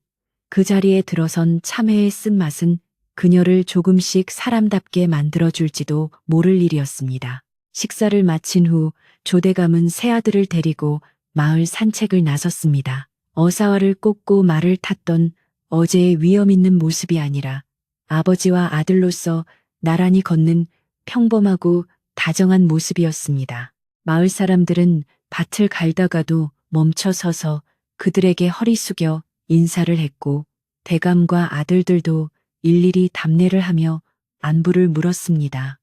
그 자리에 들어선 참회의 쓴맛은 그녀를 조금씩 사람답게 만들어줄지도 모를 일이었습니다. 식사를 마친 후 조대감은 새아들을 데리고 마을 산책을 나섰습니다. 어사화를 꽂고 말을 탔던 어제의 위험 있는 모습이 아니라 아버지와 아들로서 나란히 걷는 평범하고 다정한 모습이었습니다. 마을 사람들은 밭을 갈다가도 멈춰 서서 그들에게 허리 숙여 인사를 했고 대감과 아들들도 일일이 답례를 하며 안부를 물었습니다.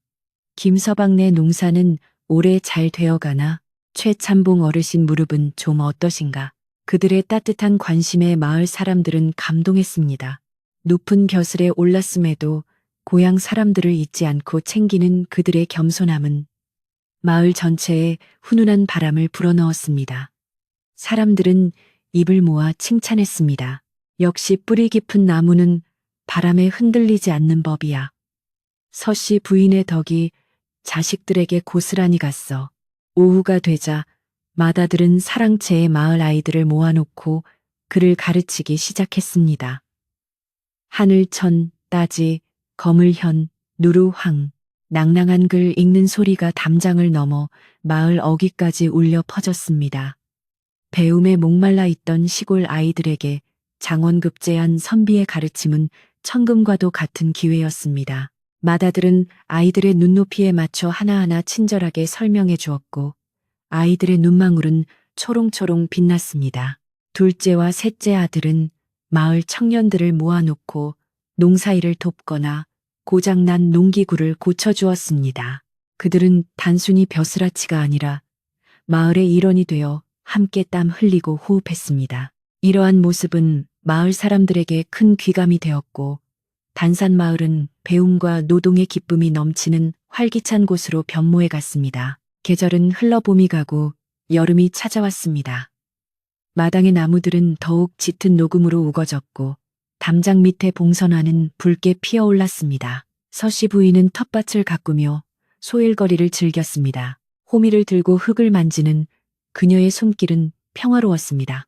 김서방네 농사는 올해 잘 되어가나 최참봉 어르신 무릎은 좀 어떠신가? 그들의 따뜻한 관심에 마을 사람들은 감동했습니다. 높은 벼슬에 올랐음에도 고향 사람들을 잊지 않고 챙기는 그들의 겸손함은 마을 전체에 훈훈한 바람을 불어넣었습니다. 사람들은 입을 모아 칭찬했습니다. 역시 뿌리 깊은 나무는 바람에 흔들리지 않는 법이야. 서씨 부인의 덕이 자식들에게 고스란히 갔어. 오후가 되자 맏아들은 사랑채에 마을 아이들을 모아놓고 그를 가르치기 시작했습니다. 하늘천, 따지, 거물현, 누루황, 낭낭한 글 읽는 소리가 담장을 넘어 마을 어귀까지 울려 퍼졌습니다. 배움에 목말라 있던 시골 아이들에게 장원급제한 선비의 가르침은 천금과도 같은 기회였습니다. 맏아들은 아이들의 눈높이에 맞춰 하나하나 친절하게 설명해 주었고 아이들의 눈망울은 초롱초롱 빛났습니다. 둘째와 셋째 아들은 마을 청년들을 모아놓고 농사일을 돕거나 고장난 농기구를 고쳐주었습니다. 그들은 단순히 벼슬아치가 아니라 마을의 일원이 되어 함께 땀 흘리고 호흡했습니다. 이러한 모습은 마을 사람들에게 큰 귀감이 되었고 단산마을은 배움과 노동의 기쁨이 넘치는 활기찬 곳으로 변모해 갔습니다. 계절은 흘러 봄이 가고 여름이 찾아왔습니다. 마당의 나무들은 더욱 짙은 녹음으로 우거졌고 담장 밑에 봉선화는 붉게 피어올랐습니다. 서씨 부인은 텃밭을 가꾸며 소일거리를 즐겼습니다. 호미를 들고 흙을 만지는 그녀의 손길은 평화로웠습니다.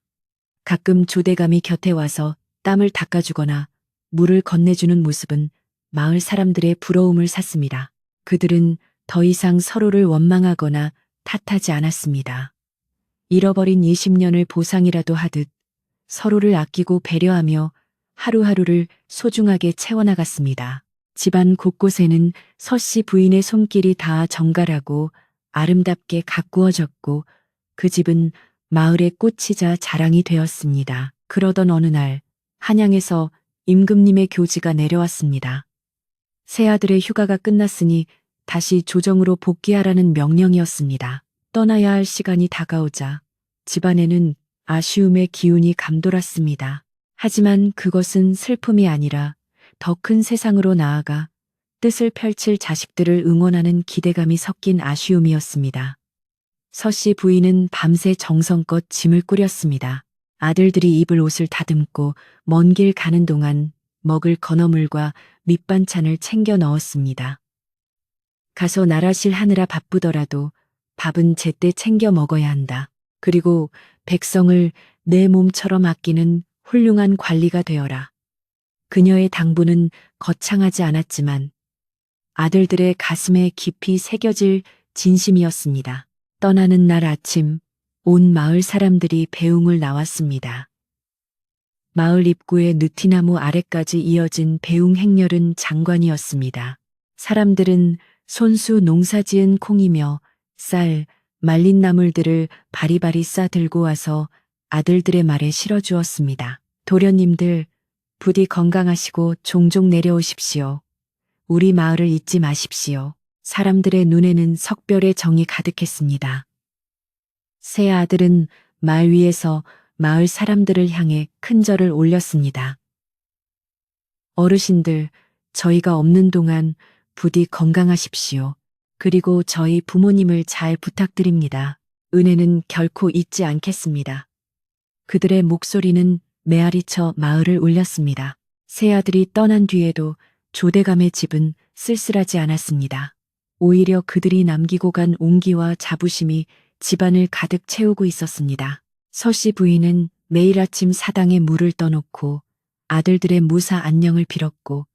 가끔 조대감이 곁에 와서 땀을 닦아주거나 물을 건네주는 모습은 마을 사람들의 부러움을 샀습니다. 그들은 더 이상 서로를 원망하거나 탓하지 않았습니다. 잃어버린 20년을 보상이라도 하듯 서로를 아끼고 배려하며 하루하루를 소중하게 채워나갔습니다. 집안 곳곳에는 서씨 부인의 손길이 닿아 정갈하고 아름답게 가꾸어졌고 그 집은 마을의 꽃이자 자랑이 되었습니다. 그러던 어느 날 한양에서 임금님의 교지가 내려왔습니다. 새아들의 휴가가 끝났으니 다시 조정으로 복귀하라는 명령이었습니다. 떠나야 할 시간이 다가오자 집안에는 아쉬움의 기운이 감돌았습니다. 하지만 그것은 슬픔이 아니라 더 큰 세상으로 나아가 뜻을 펼칠 자식들을 응원하는 기대감이 섞인 아쉬움이었습니다. 서씨 부인은 밤새 정성껏 짐을 꾸렸습니다. 아들들이 입을 옷을 다듬고 먼 길 가는 동안 먹을 건어물과 밑반찬을 챙겨 넣었습니다. 가서 나라실 하느라 바쁘더라도 밥은 제때 챙겨 먹어야 한다. 그리고 백성을 내 몸처럼 아끼는 훌륭한 관리가 되어라. 그녀의 당부는 거창하지 않았지만 아들들의 가슴에 깊이 새겨질 진심이었습니다. 떠나는 날 아침 온 마을 사람들이 배웅을 나왔습니다. 마을 입구의 느티나무 아래까지 이어진 배웅 행렬은 장관이었습니다. 사람들은 손수 농사지은 콩이며 쌀, 말린 나물들을 바리바리 싸 들고 와서 아들들의 말에 실어주었습니다. 도련님들, 부디 건강하시고 종종 내려오십시오. 우리 마을을 잊지 마십시오. 사람들의 눈에는 석별의 정이 가득했습니다. 세 아들은 말 위에서 마을 사람들을 향해 큰 절을 올렸습니다. 어르신들, 저희가 없는 동안 부디 건강하십시오. 그리고 저희 부모님을 잘 부탁드립니다. 은혜는 결코 잊지 않겠습니다. 그들의 목소리는 메아리쳐 마을을 울렸습니다. 세 아들이 떠난 뒤에도 조대감의 집은 쓸쓸하지 않았습니다. 오히려 그들이 남기고 간 온기와 자부심이 집안을 가득 채우고 있었습니다. 서씨 부인은 매일 아침 사당에 물을 떠놓고 아들들의 무사 안녕을 빌었고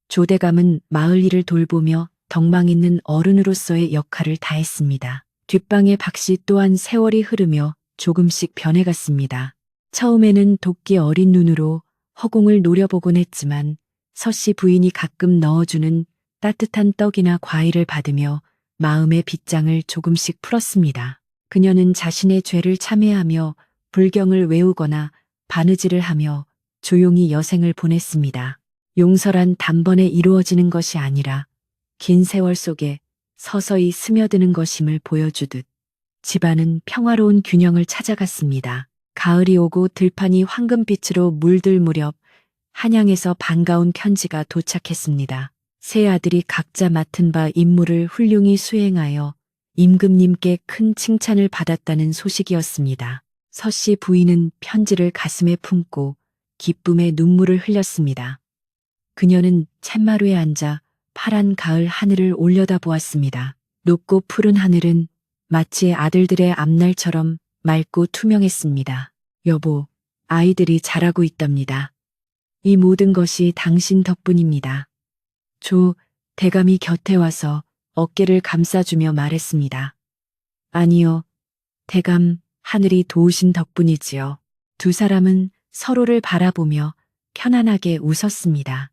조대감은 마을 일을 돌보며 덕망 있는 어른으로서의 역할을 다했습니다. 뒷방의 박씨 또한 세월이 흐르며 조금씩 변해갔습니다. 처음에는 도끼 어린 눈으로 허공을 노려보곤 했지만 서씨 부인이 가끔 넣어주는 따뜻한 떡이나 과일을 받으며 마음의 빗장을 조금씩 풀었습니다. 그녀는 자신의 죄를 참회하며 불경을 외우거나 바느질을 하며 조용히 여생을 보냈습니다. 용서란 단번에 이루어지는 것이 아니라 긴 세월 속에 서서히 스며드는 것임을 보여주듯 집안은 평화로운 균형을 찾아갔습니다. 가을이 오고 들판이 황금빛으로 물들 무렵 한양에서 반가운 편지가 도착했습니다. 세 아들이 각자 맡은 바 임무를 훌륭히 수행하여 임금님께 큰 칭찬을 받았다는 소식이었습니다. 서씨 부인은 편지를 가슴에 품고 기쁨의 눈물을 흘렸습니다. 그녀는 쳇마루에 앉아 파란 가을 하늘을 올려다보았습니다. 높고 푸른 하늘은 마치 아들들의 앞날처럼 맑고 투명했습니다. 여보, 아이들이 잘하고 있답니다. 이 모든 것이 당신 덕분입니다. 조 대감이 곁에 와서 어깨를 감싸주며 말했습니다. 아니요, 대감, 하늘이 도우신 덕분이지요. 두 사람은 서로를 바라보며 편안하게 웃었습니다.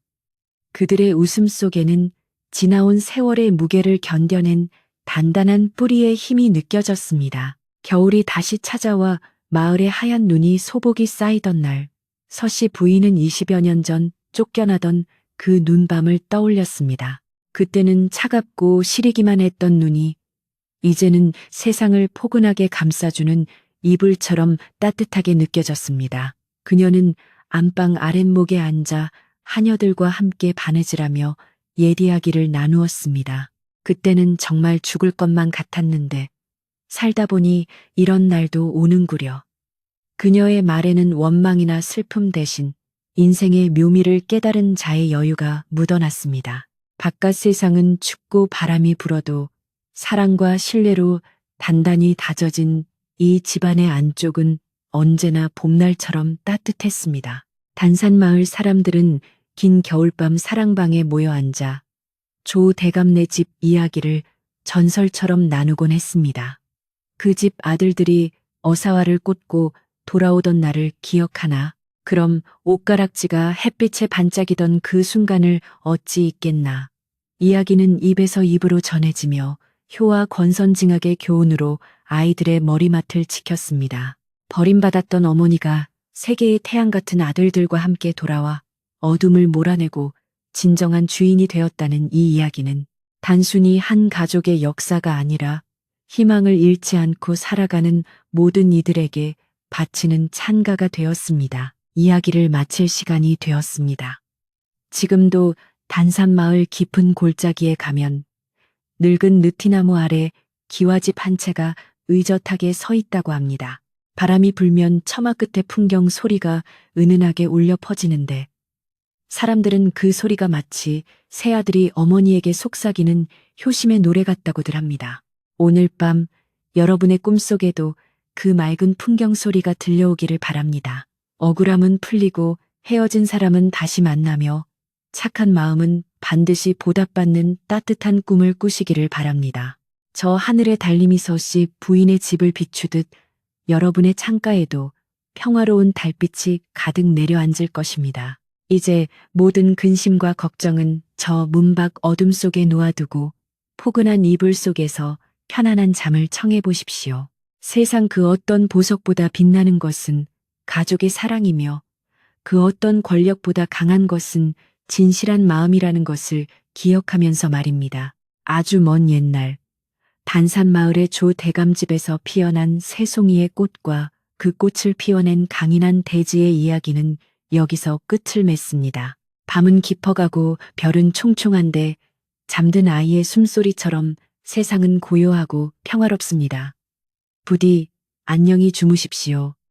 그들의 웃음 속에는 지나온 세월의 무게를 견뎌낸 단단한 뿌리의 힘이 느껴졌습니다. 겨울이 다시 찾아와 마을의 하얀 눈이 소복이 쌓이던 날, 서씨 부인은 20여 년 전 쫓겨나던 그 눈밤을 떠올렸습니다. 그때는 차갑고 시리기만 했던 눈이 이제는 세상을 포근하게 감싸주는 이불처럼 따뜻하게 느껴졌습니다. 그녀는 안방 아랫목에 앉아 하녀들과 함께 바느질하며 옛 이야기를 나누었습니다. 그때는 정말 죽을 것만 같았는데 살다 보니 이런 날도 오는구려. 그녀의 말에는 원망이나 슬픔 대신 인생의 묘미를 깨달은 자의 여유가 묻어났습니다. 바깥 세상은 춥고 바람이 불어도 사랑과 신뢰로 단단히 다져진 이 집안의 안쪽은 언제나 봄날처럼 따뜻했습니다. 단산마을 사람들은 긴 겨울밤 사랑방에 모여 앉아 조 대감네 집 이야기를 전설처럼 나누곤 했습니다. 그 집 아들들이 어사화를 꽂고 돌아오던 날을 기억하나? 그럼 옷가락지가 햇빛에 반짝이던 그 순간을 어찌 잊겠나? 이야기는 입에서 입으로 전해지며 효와 권선징악의 교훈으로 아이들의 머리맡을 지켰습니다. 버림받았던 어머니가 세계의 태양 같은 아들들과 함께 돌아와 어둠을 몰아내고 진정한 주인이 되었다는 이 이야기는 단순히 한 가족의 역사가 아니라 희망을 잃지 않고 살아가는 모든 이들에게 바치는 찬가가 되었습니다. 이야기를 마칠 시간이 되었습니다. 지금도 단산마을 깊은 골짜기에 가면 늙은 느티나무 아래 기와집 한 채가 의젓하게 서 있다고 합니다. 바람이 불면 처마 끝의 풍경 소리가 은은하게 울려 퍼지는데 사람들은 그 소리가 마치 새아들이 어머니에게 속삭이는 효심의 노래 같다고들 합니다. 오늘 밤 여러분의 꿈속에도 그 맑은 풍경 소리가 들려오기를 바랍니다. 억울함은 풀리고 헤어진 사람은 다시 만나며 착한 마음은 반드시 보답받는 따뜻한 꿈을 꾸시기를 바랍니다. 저 하늘의 달님이서씨 부인의 집을 비추듯 여러분의 창가에도 평화로운 달빛이 가득 내려앉을 것입니다. 이제 모든 근심과 걱정은 저 문밖 어둠 속에 놓아두고 포근한 이불 속에서 편안한 잠을 청해 보십시오. 세상 그 어떤 보석보다 빛나는 것은 가족의 사랑이며 그 어떤 권력보다 강한 것은 진실한 마음이라는 것을 기억하면서 말입니다. 아주 먼 옛날 단산 마을의 조 대감집에서 피어난 새송이의 꽃과 그 꽃을 피워낸 강인한 대지의 이야기는 여기서 끝을 맺습니다. 밤은 깊어가고 별은 총총한데 잠든 아이의 숨소리처럼 세상은 고요하고 평화롭습니다. 부디 안녕히 주무십시오.